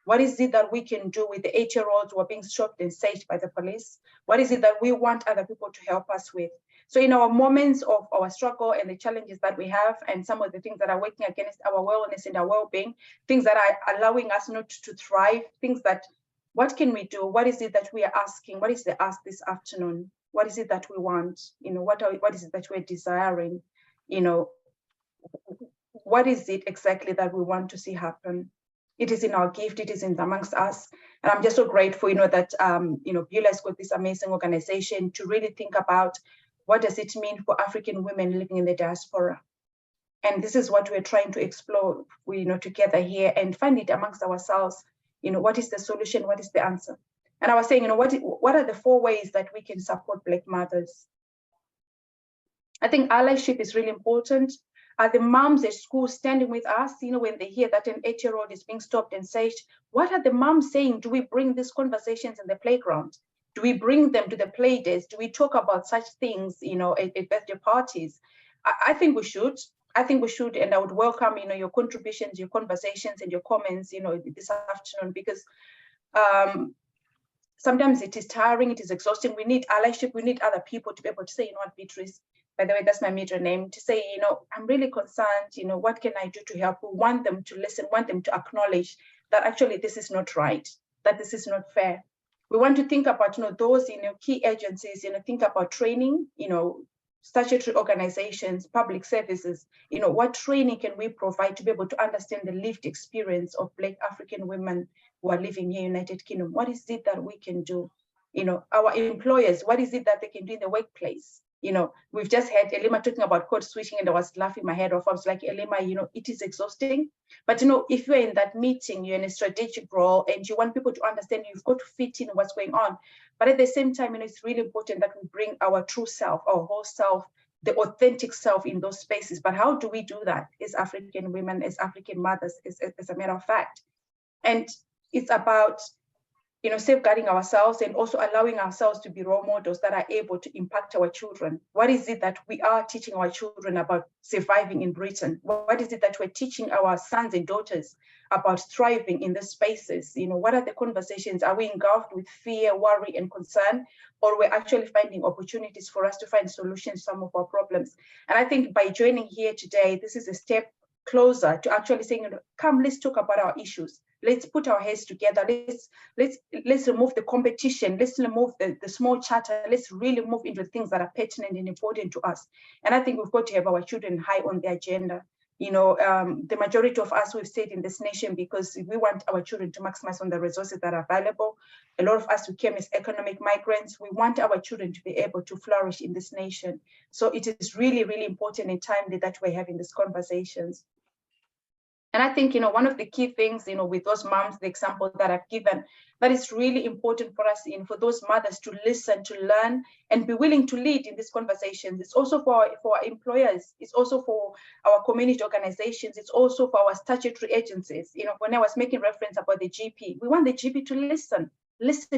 What is it that we can do with the 8-year-olds who are being shot and saved by the police? What is it that we want other people to help us with? So in our moments of our struggle and the challenges that we have, and some of the things that are working against our wellness and our well-being, things that are allowing us not to thrive, things that, what can we do? What is it that we are asking? What is the ask this afternoon? What is it that we want? You know, what is it that we're desiring? You know, what is it exactly that we want to see happen? It is in our gift, it is in amongst us. And I'm just so grateful, you know, that, you know, Beulah's got this amazing organization to really think about what does it mean for African women living in the diaspora? And this is what we're trying to explore, you know, together here and find it amongst ourselves. You know, what is the solution? What is the answer? And I was saying, you know, what are the 4 ways that we can support Black mothers? I think allyship is really important. Are the moms at school standing with us, you know, when they hear that an 8-year-old is being stopped and saved? What are the moms saying? Do we bring these conversations in the playground? Do we bring them to the play days? Do we talk about such things, you know, at birthday parties? I think we should. I think we should, and I would welcome, you know, your contributions, your conversations, and your comments, you know, this afternoon, because sometimes it is tiring, it is exhausting. We need allyship. We need other people to be able to say, you know what, Beatrice, by the way, that's my middle name, to say, you know, I'm really concerned, you know, what can I do to help? We want them to listen, want them to acknowledge that actually this is not right, that this is not fair. We want to think about, you know, those, you know, key agencies, you know, think about training, you know, statutory organizations, public services, you know, what training can we provide to be able to understand the lived experience of Black African women who are living here in the United Kingdom? What is it that we can do? You know, our employers, what is it that they can do in the workplace? You know, we've just had Elima talking about code switching, and I was laughing my head off. I was like, Elima, you know, it is exhausting. But, you know, if you're in that meeting, you're in a strategic role and you want people to understand, you've got to fit in what's going on. But at the same time, you know, it's really important that we bring our true self, our whole self, the authentic self in those spaces. But how do we do that as African women, as African mothers, as a matter of fact? And it's about, you know, safeguarding ourselves and also allowing ourselves to be role models that are able to impact our children. What is it that we are teaching our children about surviving in Britain? What is it that we're teaching our sons and daughters about thriving in these spaces? You know, what are the conversations? Are we engulfed with fear, worry, and concern? Or we're actually finding opportunities for us to find solutions to some of our problems? And I think by joining here today, this is a step closer to actually saying, come, let's talk about our issues. Let's put our heads together. Let's remove the competition. Let's remove the small chatter. Let's really move into things that are pertinent and important to us. And I think we've got to have our children high on the agenda. You know, the majority of us, we've stayed in this nation because we want our children to maximize on the resources that are available. A lot of us who came as economic migrants, we want our children to be able to flourish in this nation. So it is really, really important and timely that we're having these conversations. And I think, you know, one of the key things, you know, with those moms, the example that I've given, that is really important for us, for those mothers to listen, to learn, and be willing to lead in these conversations. It's also for our employers. It's also for our community organizations. It's also for our statutory agencies. You know, when I was making reference about the GP, we want the GP to listen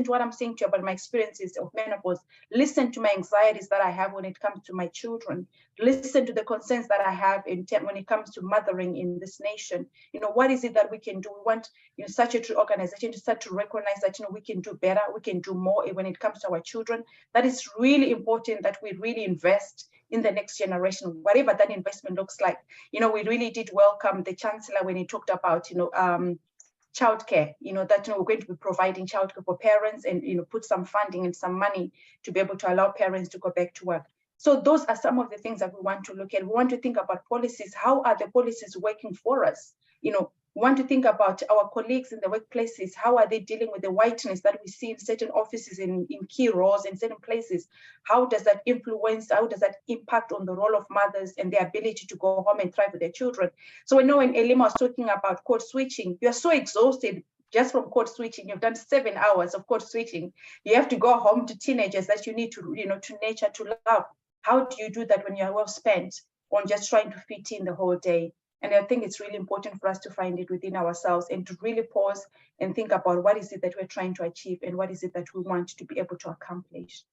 to what I'm saying to you about my experiences of menopause. Listen to my anxieties that I have when it comes to my children. Listen to the concerns that I have when it comes to mothering in this nation. You know, what is it that we can do? We want, you know, statutory organization to start to recognize that, you know, we can do better, we can do more when it comes to our children. That is really important, that we really invest in the next generation, whatever that investment looks like. You know, we really did welcome the Chancellor when he talked about, you know, childcare, you know, that, you know, we're going to be providing childcare for parents and, you know, put some funding and some money to be able to allow parents to go back to work. So those are some of the things that we want to look at. We want to think about policies. How are the policies working for us? You know, we want to think about our colleagues in the workplaces. How are they dealing with the whiteness that we see in certain offices, in key roles, in certain places? How does that influence, how does that impact on the role of mothers and their ability to go home and thrive with their children? So I know when Elima was talking about code switching, you're so exhausted just from code switching. You've done 7 hours of code switching. You have to go home to teenagers that you need to, you know, to nurture, to love. How do you do that when you're well spent on just trying to fit in the whole day? And I think it's really important for us to find it within ourselves and to really pause and think about what is it that we're trying to achieve and what is it that we want to be able to accomplish.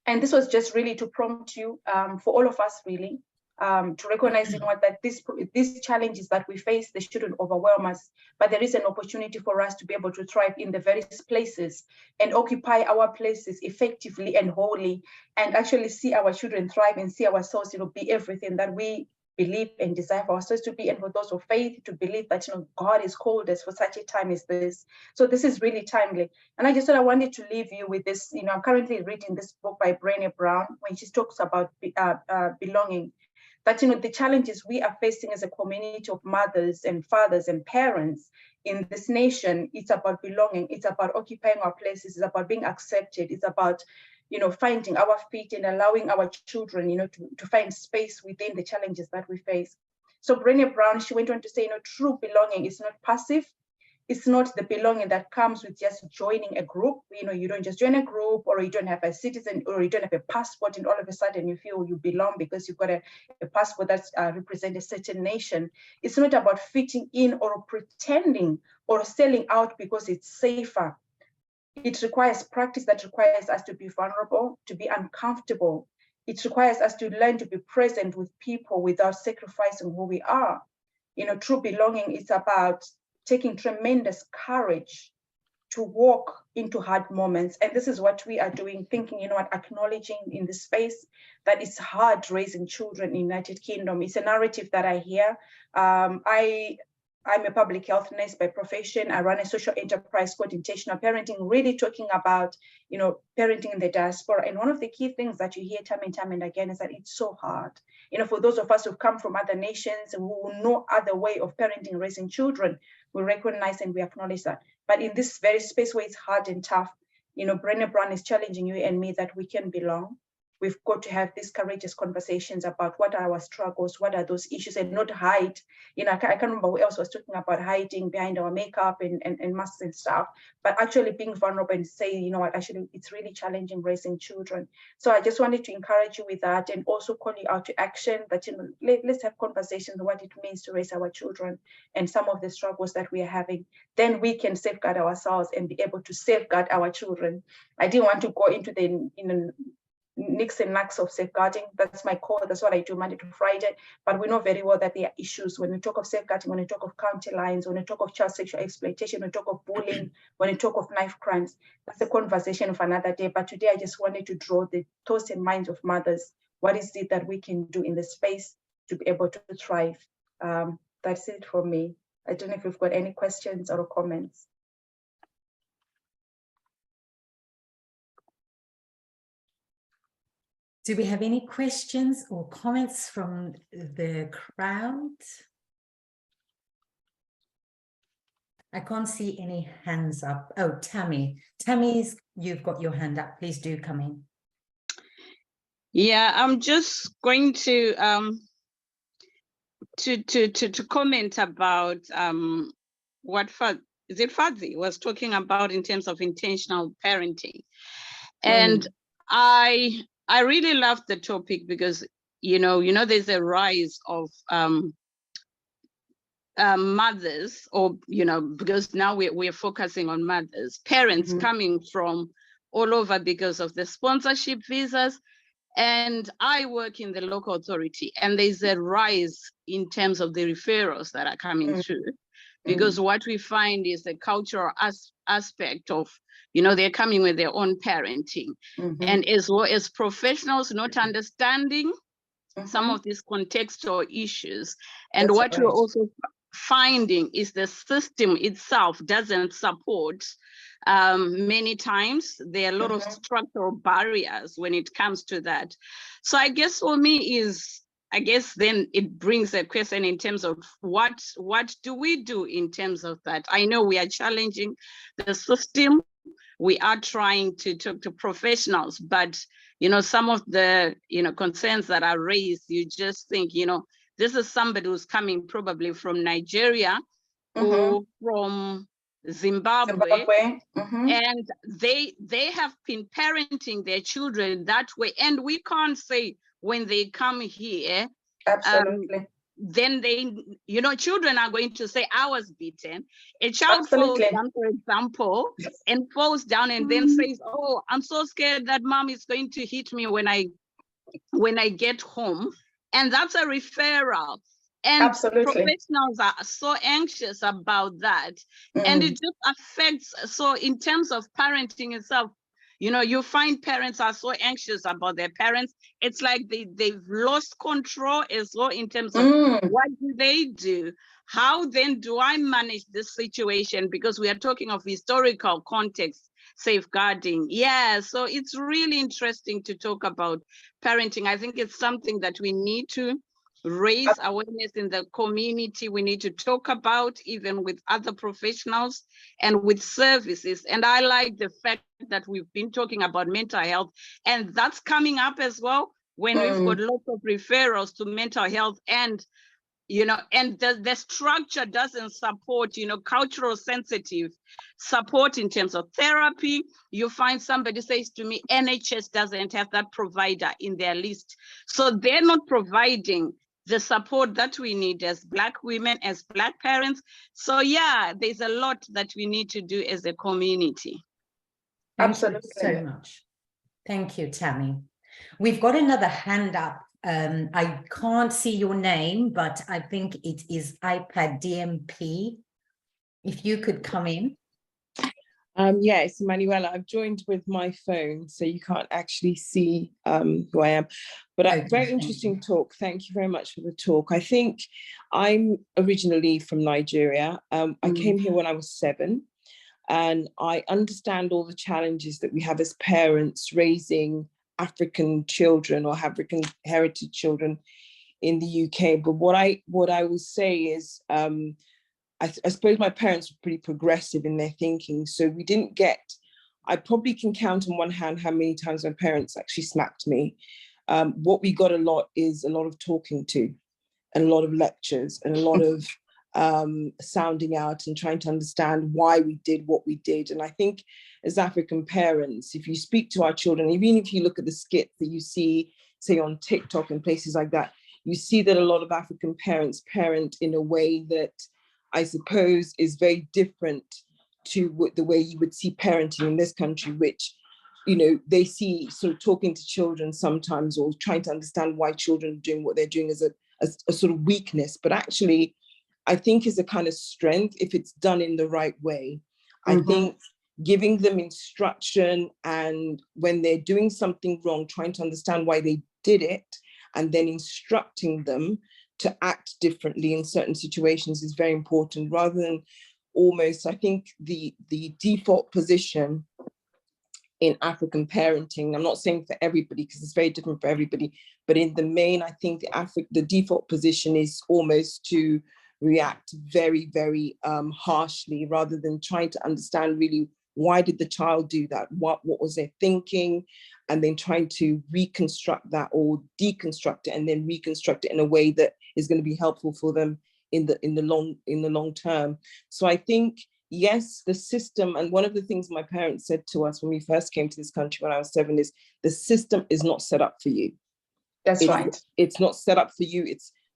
And this was just really to prompt you, for all of us really, to recognize, that these challenges that we face, they shouldn't overwhelm us, but there is an opportunity for us to be able to thrive in the various places and occupy our places effectively and wholly, and actually see our children thrive and see ourselves, be everything that we believe and desire for ourselves to be, and for those of faith to believe that, God has called us for such a time as this. So this is really timely. And I just thought I wanted to leave you with this. I'm currently reading this book by Brené Brown, when she talks about belonging. That, the challenges we are facing as a community of mothers and fathers and parents in this nation, it's about belonging. It's about occupying our places. It's about being accepted. It's about, finding our feet and allowing our children, to find space within the challenges that we face. So Brené Brown, she went on to say, true belonging is not passive. It's not the belonging that comes with just joining a group. You don't just join a group, or you don't have a citizen, or you don't have a passport, and all of a sudden you feel you belong because you've got a passport that represents a certain nation. It's not about fitting in or pretending or selling out because it's safer. It requires practice that requires us to be vulnerable, to be uncomfortable. It requires us to learn to be present with people without sacrificing who we are. True belonging is about taking tremendous courage to walk into hard moments. And this is what we are doing, thinking, acknowledging in this space that it's hard raising children in the United Kingdom. It's a narrative that I hear. I'm a public health nurse by profession. I run a social enterprise called Intentional Parenting, really talking about, parenting in the diaspora. And one of the key things that you hear time and time and again is that it's so hard. For those of us who've come from other nations and who know other way of parenting, raising children, we recognize and we acknowledge that. But in this very space where it's hard and tough, Brené Brown is challenging you and me that we can belong. We've got to have these courageous conversations about what are our struggles, what are those issues, and not hide. I can't remember who else was talking about hiding behind our makeup and masks and stuff, but actually being vulnerable and say, actually, it's really challenging raising children. So I just wanted to encourage you with that, and also call you out to action that, let's have conversations on what it means to raise our children and some of the struggles that we are having. Then we can safeguard ourselves and be able to safeguard our children. I didn't want to go into the, nicks and knacks of safeguarding. That's my core. That's what I do Monday to Friday. But we know very well that there are issues when we talk of safeguarding, when we talk of county lines, when we talk of child sexual exploitation, when we talk of bullying, when we talk of knife crimes. That's a conversation of another day. But today I just wanted to draw the thoughts and minds of mothers. What is it that we can do in the space to be able to thrive? That's it for me. I don't know if you've got any questions or comments. Do we have any questions or comments from the crowd? I can't see any hands up. Oh, Tammy. Tammy's, you've got your hand up. Please do come in. Yeah, I'm just going to comment about what Fadzi was talking about in terms of intentional parenting. And I really love the topic because, there's a rise of mothers, or, because now we're focusing on mothers, parents coming from all over because of the sponsorship visas. And I work in the local authority, and there's a rise in terms of the referrals that are coming through, because what we find is the cultural aspect of, they're coming with their own parenting, and as well as professionals not understanding some of these contextual issues. And That's what right. we're also finding is the system itself doesn't support. Many times there are a lot of structural barriers when it comes to that. So I guess for me then it brings a question in terms of what do we do in terms of that? I know we are challenging the system. We are trying to talk to professionals, but some of the concerns that are raised, you just think, this is somebody who's coming probably from Nigeria or from Zimbabwe. And they have been parenting their children that way, and we can't say when they come here, absolutely, then they, children are going to say, I was beaten. A child falls down, for example, and falls down and then says, oh, I'm so scared that mom is going to hit me when I get home. And that's a referral. And Absolutely. professionals are so anxious about that. And it just affects, so in terms of parenting itself, you know, you find parents are so anxious about their parents. It's like they've lost control as well in terms of what do they do? How then do I manage this situation? Because we are talking of historical context, safeguarding. Yeah, so it's really interesting to talk about parenting. I think it's something that we need to raise awareness in the community. We need to talk about even with other professionals and with services. And I like the fact that we've been talking about mental health, and that's coming up as well when we've got lots of referrals to mental health, and you know, and the structure doesn't support, you know, cultural sensitive support in terms of therapy. You find somebody says to me, NHS doesn't have that provider in their list. So they're not providing the support that we need as Black women, as Black parents. So yeah, there's a lot that we need to do as a community. Thank you so much. Thank you, Tammy. We've got another hand up. I can't see your name, but I think it is iPad DMP. If you could come in. Yeah, it's Manuela. I've joined with my phone, so you can't actually see who I am. But a very interesting talk. Thank you very much for the talk. I think I'm originally from Nigeria. I came here when I was 7, and I understand all the challenges that we have as parents raising African children or African heritage children in the UK. But what I will say is, I suppose my parents were pretty progressive in their thinking. So we didn't get, I probably can count on one hand how many times my parents actually smacked me. What we got a lot is a lot of talking to, and a lot of lectures, and a lot of sounding out and trying to understand why we did what we did. And I think as African parents, if you speak to our children, even if you look at the skits that you see, say on TikTok and places like that, you see that a lot of African parents parent in a way that I suppose is very different to the way you would see parenting in this country, which, you know, they see sort of talking to children sometimes, or trying to understand why children are doing what they're doing as a sort of weakness. But actually, I think is a kind of strength if it's done in the right way. I think giving them instruction, and when they're doing something wrong, trying to understand why they did it, and then instructing them to act differently in certain situations is very important, rather than almost, I think the default position in African parenting, I'm not saying for everybody because it's very different for everybody, but in the main, I think the default position is almost to react very, very harshly, rather than trying to understand really why did the child do that, what was their thinking, and then trying to reconstruct that, or deconstruct it and then reconstruct it in a way that is going to be helpful for them in the long term. So I think, yes, the system, and one of the things my parents said to us when we first came to this country when I was 7 is, the system is not set up for you. That's right. It's not set up for you.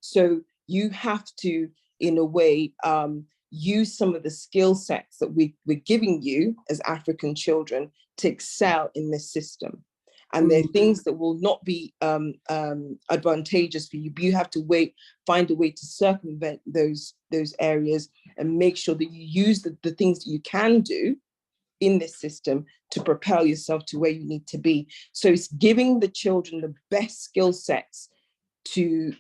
So you have to, in a way, use some of the skill sets that we're giving you as African children to excel in this system. And there are things that will not be advantageous for you, but you have to find a way to circumvent those areas and make sure that you use the things that you can do in this system to propel yourself to where you need to be. So it's giving the children the best skill sets to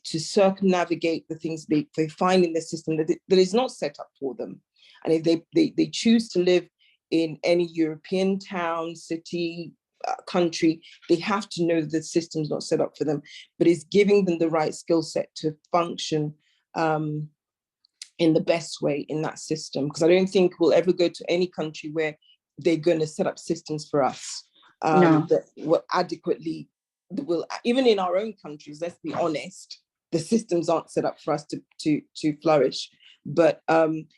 circumnavigate the things they find in the system that is not set up for them. And if they choose to live in any European town, city, country, they have to know that the system's not set up for them, but it's giving them the right skill set to function in the best way in that system. Because I don't think we'll ever go to any country where they're going to set up systems for us that will adequately, even in our own countries, let's be honest, the systems aren't set up for us to flourish. But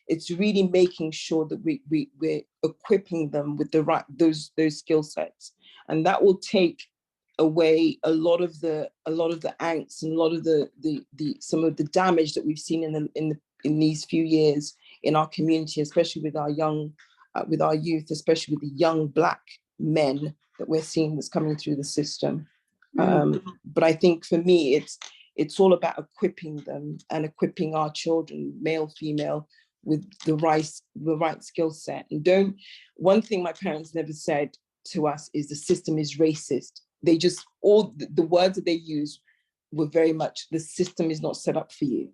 it's really making sure that we're equipping them with the right those skill sets, and that will take away a lot of the angst and a lot of the some of the damage that we've seen in these few years in our community, especially with our youth, especially with the young Black men that we're seeing that's coming through the system. But I think for me, it's all about equipping them and equipping our children, male, female, with the right skill set. And one thing my parents never said to us is the system is racist. They just, all the words that they use were very much, the system is not set up for you.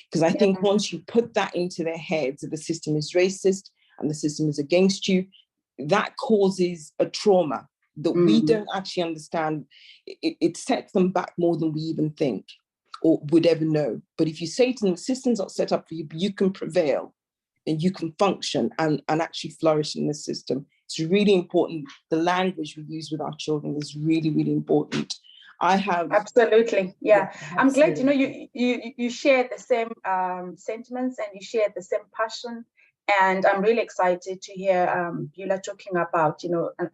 Because I think once you put that into their heads, that the system is racist and the system is against you, that causes a trauma that we don't actually understand. It sets them back more than we even think or would ever know. But if you say to them, the system's not set up for you, but you can prevail and you can function and actually flourish in the system. It's really important. The language we use with our children is really, really important. I have absolutely, yeah. I'm glad, absolutely. you share the same sentiments and you share the same passion. And I'm really excited to hear Beulah talking about,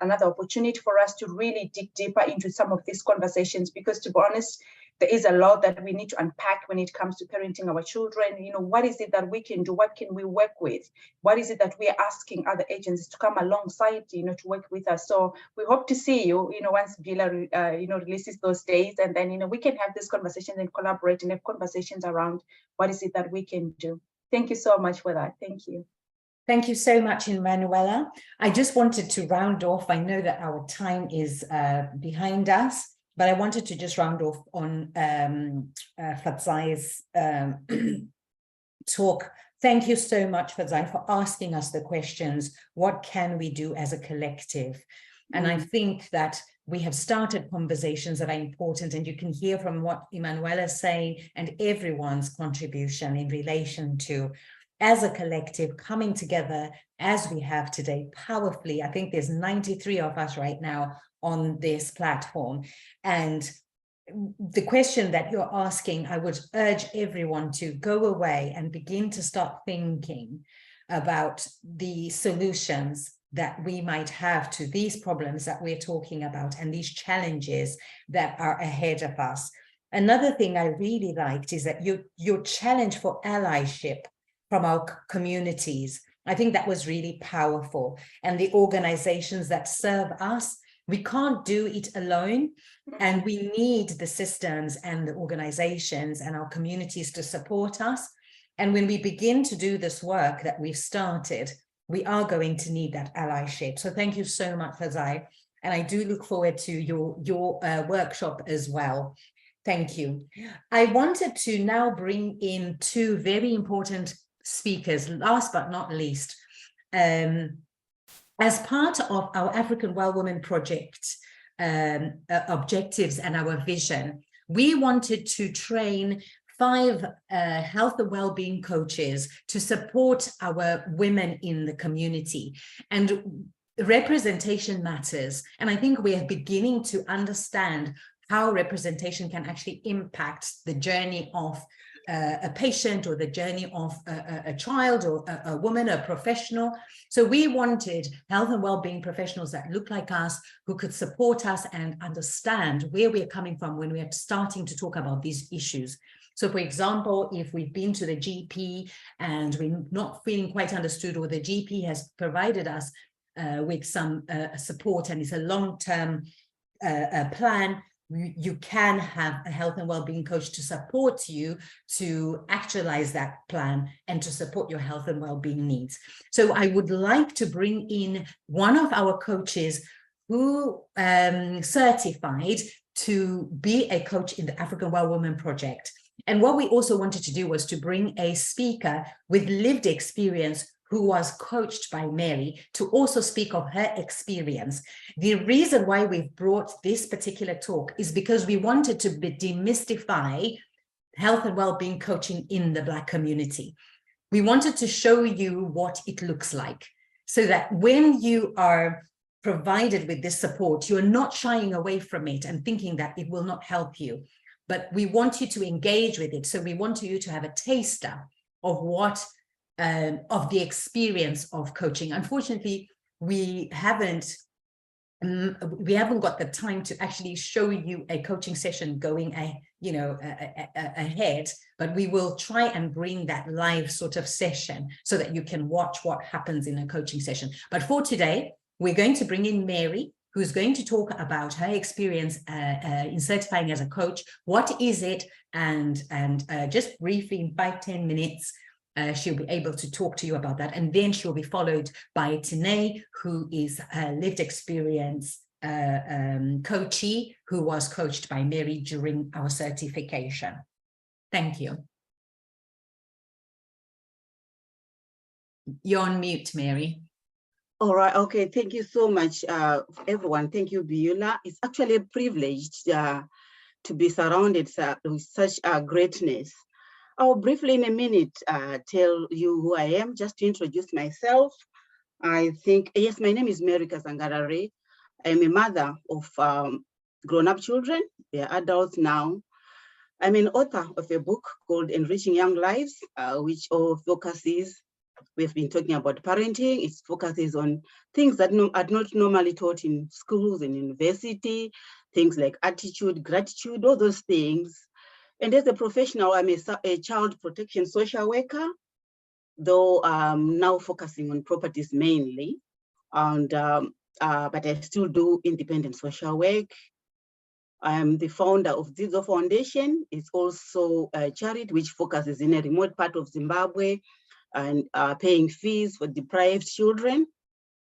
another opportunity for us to really dig deeper into some of these conversations, because to be honest, there is a lot that we need to unpack when it comes to parenting our children. What is it that we can do? What can we work with? What is it that we are asking other agencies to come alongside, to work with us? So we hope to see you, once Beulah, releases those days, and then, we can have these conversations and collaborate and have conversations around what is it that we can do. Thank you so much for that. Thank you. Thank you so much, Manuela. I just wanted to round off. I know that our time is behind us, but I wanted to just round off on Fadzai's talk. Thank you so much, Fadzai, for asking us the questions. What can we do as a collective? And I think that we have started conversations that are important, and you can hear from what Emanuela is saying and everyone's contribution in relation to, as a collective, coming together as we have today powerfully. I think there's 93 of us right now on this platform. And the question that you're asking, I would urge everyone to go away and begin to start thinking about the solutions that we might have to these problems that we're talking about and these challenges that are ahead of us. Another thing I really liked is that your challenge for allyship from our communities. I think that was really powerful. And the organizations that serve us, we can't do it alone. And we need the systems and the organizations and our communities to support us. And when we begin to do this work that we've started, we are going to need that allyship. So thank you so much, Fadzai. And I do look forward to your workshop as well. Thank you. I wanted to now bring in two very important speakers, last but not least. As part of our African Well Woman project objectives and our vision, we wanted to train 5 health and well-being coaches to support our women in the community. And representation matters. And I think we are beginning to understand how representation can actually impact the journey of a patient or the journey of a child or a woman, a professional. So we wanted health and well-being professionals that look like us, who could support us and understand where we're coming from when we're starting to talk about these issues. So for example, if we've been to the GP and we're not feeling quite understood, or the GP has provided us with some support and it's a long-term plan, you can have a health and well-being coach to support you to actualize that plan and to support your health and well-being needs. So I would like to bring in one of our coaches who certified to be a coach in the African Well Woman Project. And what we also wanted to do was to bring a speaker with lived experience who was coached by Mary to also speak of her experience. The reason why we've brought this particular talk is because we wanted to demystify health and well-being coaching in the Black community. We wanted to show you what it looks like, so that when you are provided with this support, you're not shying away from it and thinking that it will not help you. But we want you to engage with it. So we want you to have a taster of what of the experience of coaching. Unfortunately, we haven't got the time to actually show you a coaching session going ahead, but we will try and bring that live sort of session so that you can watch what happens in a coaching session. But for today, we're going to bring in Mary. who's going to talk about her experience in certifying as a coach. What is it? And just briefly, in 5-10 minutes, she'll be able to talk to you about that. And then she'll be followed by Tine, who is a lived experience coachee, who was coached by Mary during our certification. Thank you. You're on mute, Mary. All right, okay, thank you so much, everyone. Thank you, Beulah. It's actually a privilege to be surrounded with such greatness. I'll briefly in a minute tell you who I am, just to introduce myself. I think, yes, my name is Mary Kasangarare. I'm a mother of grown-up children. They're adults now. I'm an author of a book called Enriching Young Lives, which all focuses, we've been talking about parenting. It focuses on things that are not normally taught in schools and university, things like attitude, gratitude, all those things. And as a professional, I'm a child protection social worker, though I'm now focusing on properties mainly. And but I still do independent social work. I'm the founder of Zizo Foundation. It's also a charity which focuses in a remote part of Zimbabwe and paying fees for deprived children.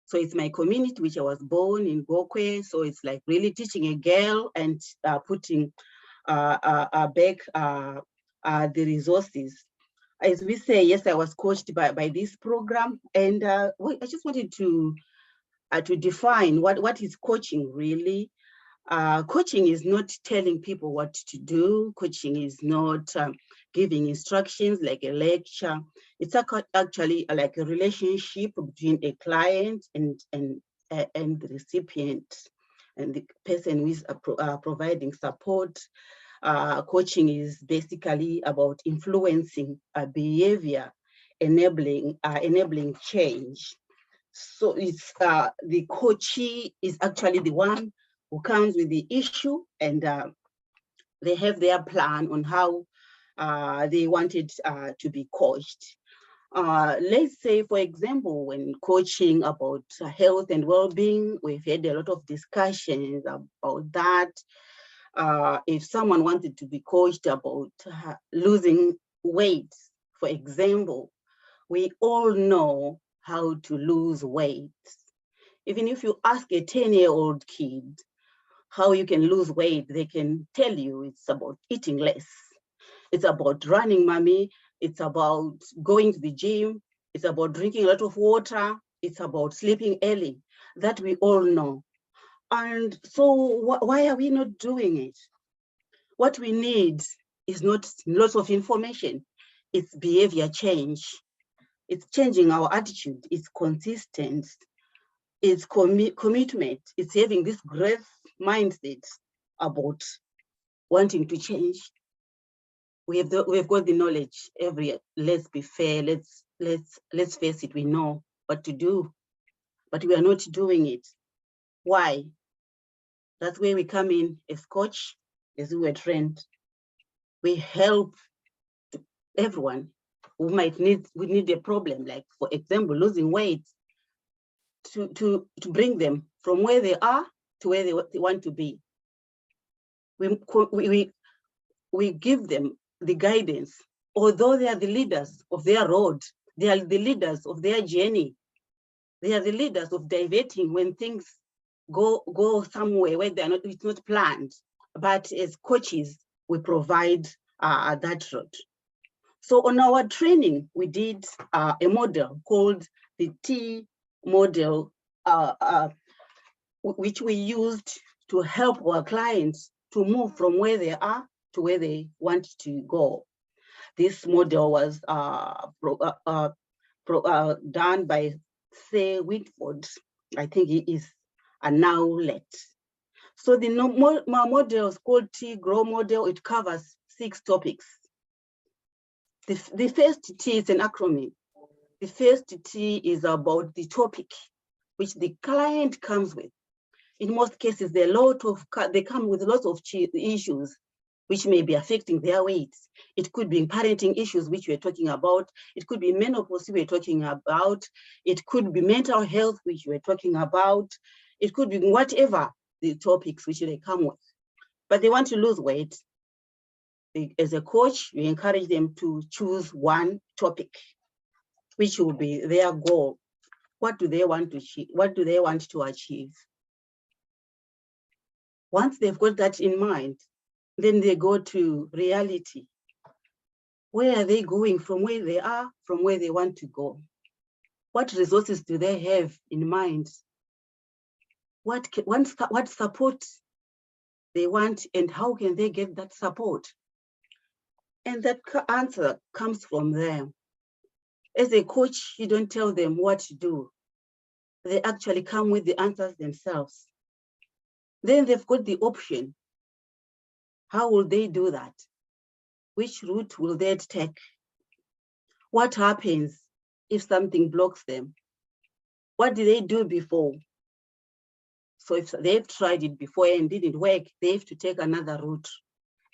So it's my community, which I was born in Gokwe. So it's like really teaching a girl and putting back the resources. As we say, yes, I was coached by this program. And I just wanted to define what is coaching really. Coaching is not telling people what to do. Coaching is not giving instructions like a lecture. It's actually like a relationship between a client and the recipient and the person who is providing support. Coaching is basically about influencing behavior, enabling change. So it's the coachee is actually the one who comes with the issue, and they have their plan on how they wanted to be coached. Let's say, for example, when coaching about health and well-being, we've had a lot of discussions about that. If someone wanted to be coached about losing weight, for example, we all know how to lose weight. Even if you ask a 10-year-old kid how you can lose weight, they can tell you it's about eating less. It's about running, mommy. It's about going to the gym. It's about drinking a lot of water. It's about sleeping early. That we all know. And so why are we not doing it? What we need is not lots of information. It's behavior change. It's changing our attitude. It's consistent. It's commitment. It's having this great mindset about wanting to change. We've got the knowledge. Let's be fair. Let's face it. We know what to do, but we are not doing it. Why? That's where we come in as coach, as we were trained. We help everyone who might need a problem, like for example, losing weight, to bring them from where they are to where they want to be. We give them the guidance, although they are the leaders of their road, they are the leaders of their journey, they are the leaders of diverting when things go somewhere where it's not planned. But as coaches, we provide that road. So on our training, we did a model called the T model, which we used to help our clients to move from where they are to where they want to go. This model was done by Say Whitford. I think he is now late. So the model is called T-Grow model. It covers 6 topics. The first T is an acronym. The first T is about the topic which the client comes with. In most cases, they come with lots of issues which may be affecting their weight. It could be parenting issues, which we're talking about. It could be menopause, we're talking about. It could be mental health, which we're talking about. It could be whatever the topics which they come with, but they want to lose weight. As a coach, you encourage them to choose one topic, which will be their goal. What do they want to achieve? What do they want to achieve? Once they've got that in mind, then they go to reality. Where are they going from where they are, from where they want to go? What resources do they have in mind? What support they want, and how can they get that support? And that answer comes from them. As a coach, you don't tell them what to do. They actually come with the answers themselves. Then they've got the option. How will they do that? Which route will they take? What happens if something blocks them? What did they do before? So if they've tried it before and didn't work, they have to take another route.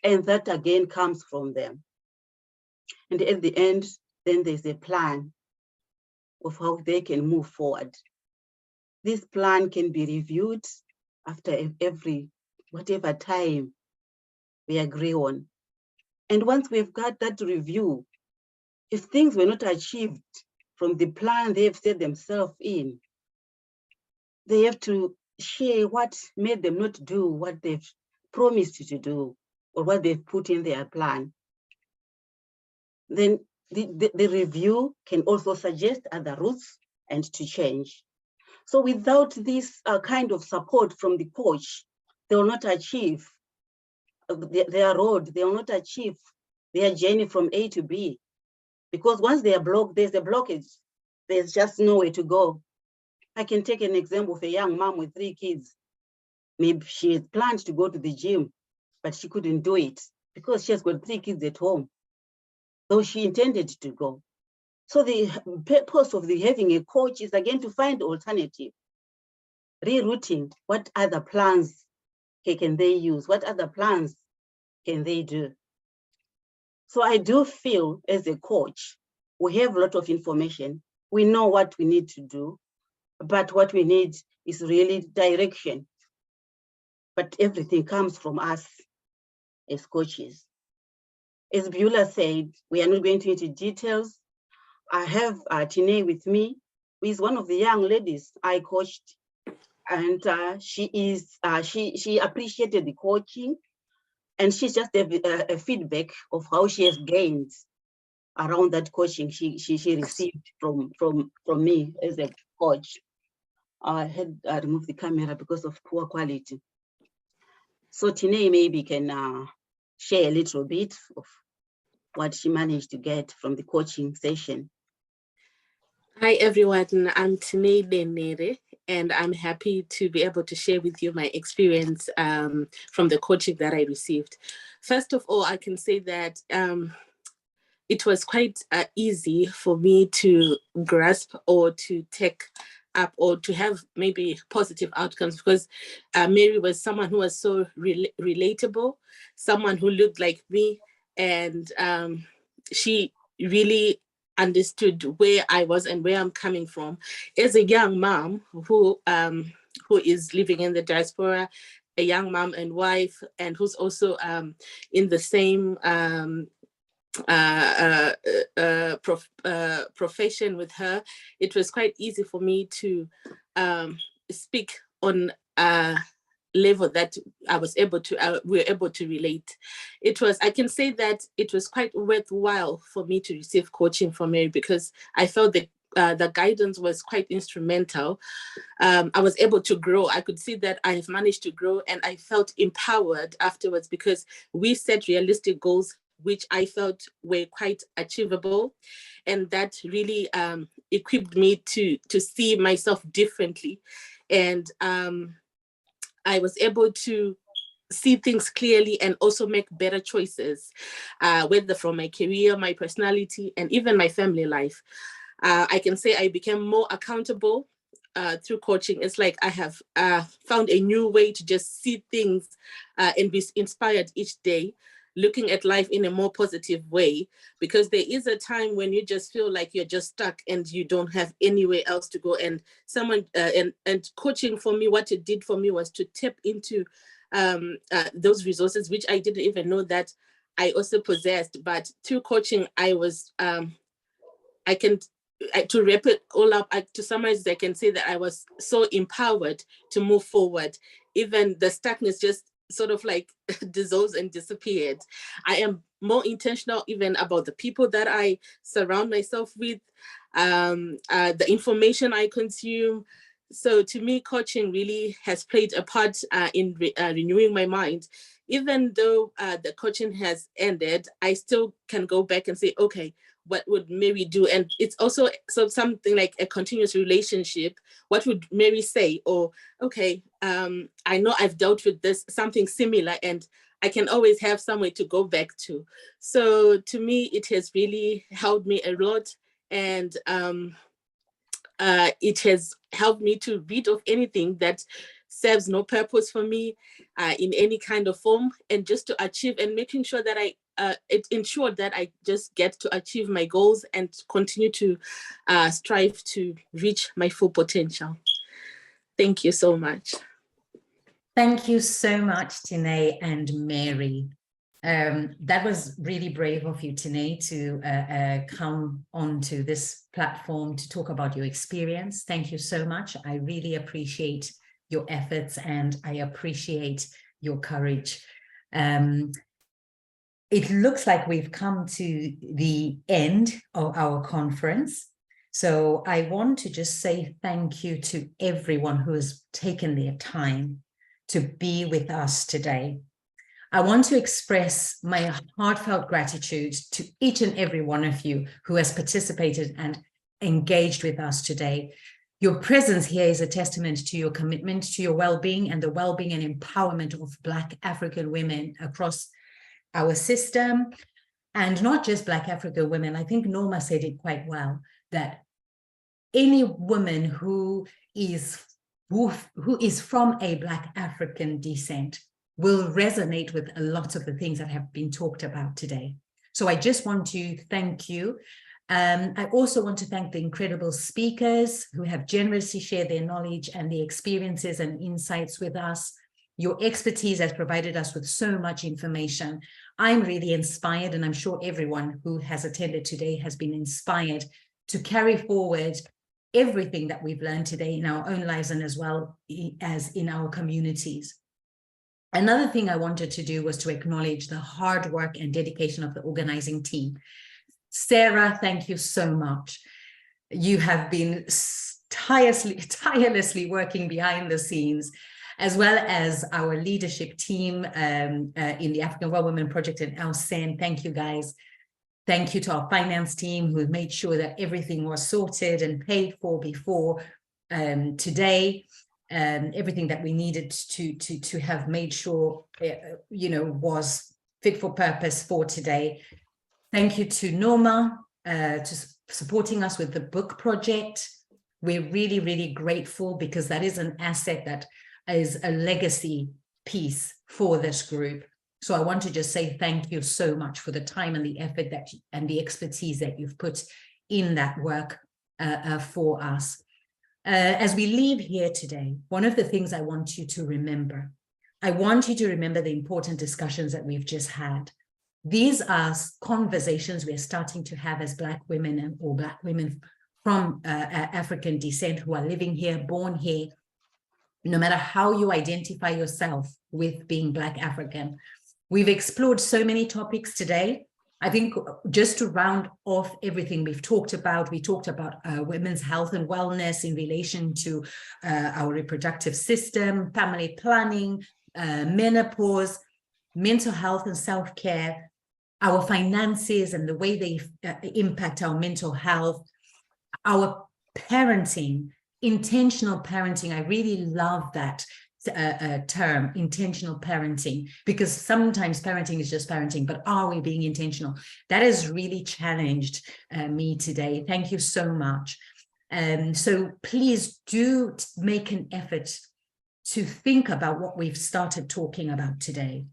And that again comes from them. And at the end, then there's a plan of how they can move forward. This plan can be reviewed after whatever time we agree on. And once we've got that review, if things were not achieved from the plan they've set themselves in, they have to share what made them not do what they've promised to do or what they've put in their plan. Then the review can also suggest other routes and to change. So without this kind of support from the coach, they will not achieve their road, they will not achieve their journey from A to B. Because once they are blocked, there's a blockage. There's just nowhere to go. I can take an example of a young mom with 3 kids. Maybe she had planned to go to the gym, but she couldn't do it because she has got 3 kids at home, though she intended to go. So the purpose of having a coach is again to find alternative, rerouting. What other plans can they use? What other plans can they do? So I do feel as a coach, we have a lot of information. We know what we need to do, but what we need is really direction. But everything comes from us as coaches. As Beulah said, we are not going into details. I have Tine with me, who is one of the young ladies I coached, and she appreciated the coaching, and she just gave a feedback of how she has gained around that coaching she received from me as a coach. I had removed the camera because of poor quality. So Tine maybe can share a little bit of what she managed to get from the coaching session. Hi everyone, I'm Tine Benere, and I'm happy to be able to share with you my experience from the coaching that I received. First of all, I can say that it was quite easy for me to grasp or to take up or to have maybe positive outcomes, because Mary was someone who was so relatable, someone who looked like me, and she really understood where I was and where I'm coming from. As a young mom who is living in the diaspora, a young mom and wife, and who's also in the same profession with her, it was quite easy for me to speak on a level that I was able to, we were able to relate. I can say that it was quite worthwhile for me to receive coaching from Mary, because I felt that the guidance was quite instrumental. I was able to grow. I could see that I have managed to grow, and I felt empowered afterwards because we set realistic goals which I felt were quite achievable, and that really equipped me to see myself differently. And I was able to see things clearly and also make better choices, whether from my career, my personality, and even my family life. I can say I became more accountable through coaching. It's like I have found a new way to just see things and be inspired each day. looking at life in a more positive way, because there is a time when you just feel like you're just stuck and you don't have anywhere else to go. And someone and coaching for me, what it did for me was to tap into those resources, which I didn't even know that I also possessed. But through coaching, I was to wrap it all up, to summarize, I can say that I was so empowered to move forward. Even the stuckness just sort of like dissolves and disappeared. I am more intentional even about the people that I surround myself with, the information I consume. So to me, coaching really has played a part in renewing my mind. Even though the coaching has ended, I still can go back and say, okay, what would Mary do? And it's also something like a continuous relationship. What would Mary say? Or, okay, I know I've dealt with this, something similar, and I can always have somewhere to go back to. So to me, it has really helped me a lot. And it has helped me to rid of anything that serves no purpose for me in any kind of form, and just to achieve and making sure that it ensured that I just get to achieve my goals and continue to strive to reach my full potential. Thank you so much. Thank you so much, Tine and Mary. That was really brave of you, Tine, to come onto this platform to talk about your experience. Thank you so much. I really appreciate your efforts and I appreciate your courage. It looks like we've come to the end of our conference. So I want to just say thank you to everyone who has taken their time to be with us today. I want to express my heartfelt gratitude to each and every one of you who has participated and engaged with us today. Your presence here is a testament to your commitment to your well-being and the well-being and empowerment of Black African women across our system, and not just Black African women. I think Norma said it quite well, that any woman who is from a Black African descent will resonate with a lot of the things that have been talked about today. So I just want to thank you. I also want to thank the incredible speakers who have generously shared their knowledge and the experiences and insights with us. Your expertise has provided us with so much information. I'm really inspired, and I'm sure everyone who has attended today has been inspired to carry forward everything that we've learned today in our own lives and as well as in our communities. Another thing I wanted to do was to acknowledge the hard work and dedication of the organizing team. Sarah, thank you so much. You have been tirelessly working behind the scenes, as well as our leadership team in the African Well Woman Project and LSEN. Thank you, guys. Thank you to our finance team who made sure that everything was sorted and paid for before today. Everything that we needed to have made sure, was fit for purpose for today. Thank you to Norma to supporting us with the book project. We're really, really grateful because that is an asset that is a legacy piece for this group. So I want to just say thank you so much for the time and the effort and the expertise that you've put in that work for us. As we leave here today, one of the things I want you to remember, the important discussions that we've just had. These are conversations we're starting to have as Black women or Black women from African descent who are living here, born here, no matter how you identify yourself with being Black African. We've explored so many topics today. I think just to round off everything we talked about women's health and wellness in relation to our reproductive system, family planning, menopause, mental health and self-care, our finances and the way they impact our mental health, our parenting, intentional parenting. I really love that term, intentional parenting, because sometimes parenting is just parenting, but are we being intentional? That has really challenged me today. Thank you so much. So please do make an effort to think about what we've started talking about today.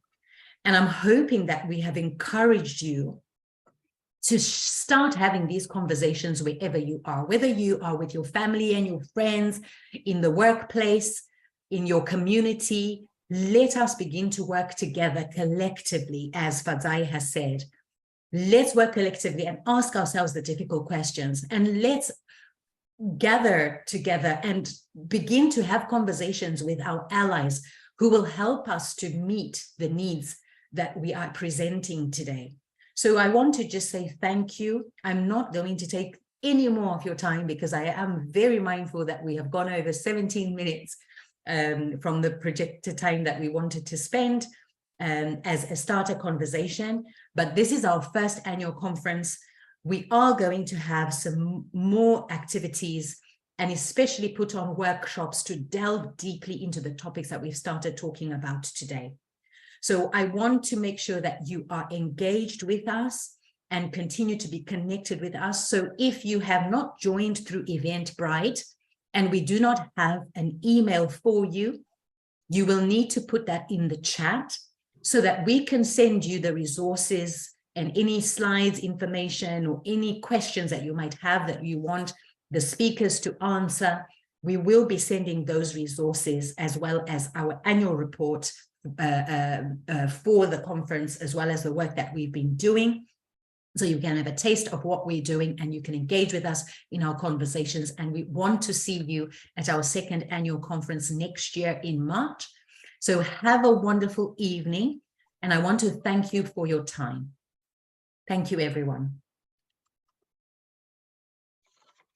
And I'm hoping that we have encouraged you to start having these conversations wherever you are, whether you are with your family and your friends, in the workplace, in your community. Let us begin to work together collectively, as Fadzai has said. Let's work collectively and ask ourselves the difficult questions, and let's gather together and begin to have conversations with our allies who will help us to meet the needs that we are presenting today. So I want to just say thank you. I'm not going to take any more of your time because I am very mindful that we have gone over 17 minutes from the projected time that we wanted to spend as a starter conversation. But this is our first annual conference. We are going to have some more activities and especially put on workshops to delve deeply into the topics that we've started talking about today. So I want to make sure that you are engaged with us and continue to be connected with us. So if you have not joined through Eventbrite and we do not have an email for you, you will need to put that in the chat so that we can send you the resources and any slides, information, or any questions that you might have that you want the speakers to answer. We will be sending those resources as well as our annual report for the conference, as well as the work that we've been doing. So you can have a taste of what we're doing and you can engage with us in our conversations. And we want to see you at our second annual conference next year in March. So have a wonderful evening. And I want to thank you for your time. Thank you, everyone.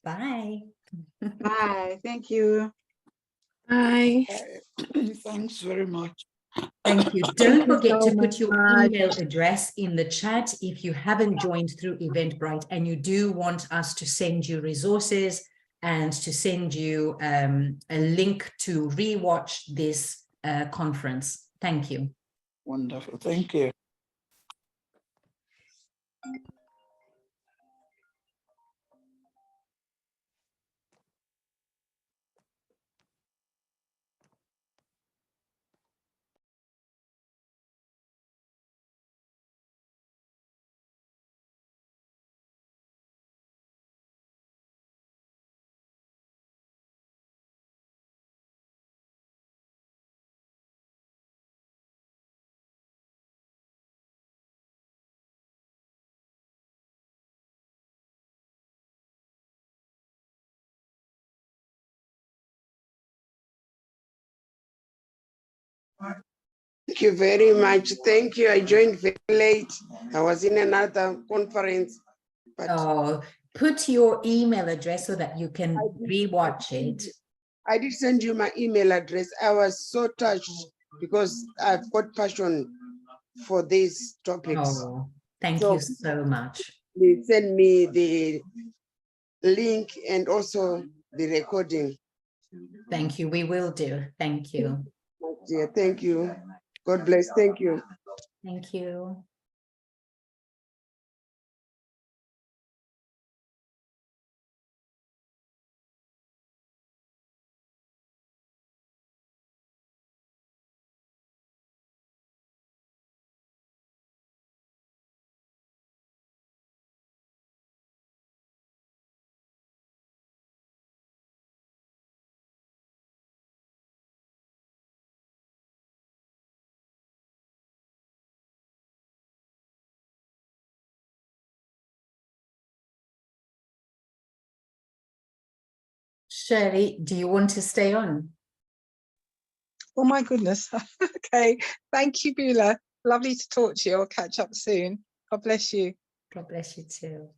Bye. Bye. Thank you. Bye. Thanks very much. Thank you. Don't forget to put your email address in the chat if you haven't joined through Eventbrite and you do want us to send you resources and to send you a link to rewatch this conference. Thank you. Wonderful. Thank you. Thank you very much. Thank you. I joined very late. I was in another conference. But put your email address so that you can rewatch it. I did send you my email address. I was so touched because I've got passion for these topics. Oh, thank you so much. Please send me the link and also the recording. Thank you. We will do. Thank you. Dear, thank you. God bless. Thank you. Thank you. Shirley, do you want to stay on? Oh my goodness. Okay. Thank you, Beulah. Lovely to talk to you. I'll catch up soon. God bless you. God bless you too.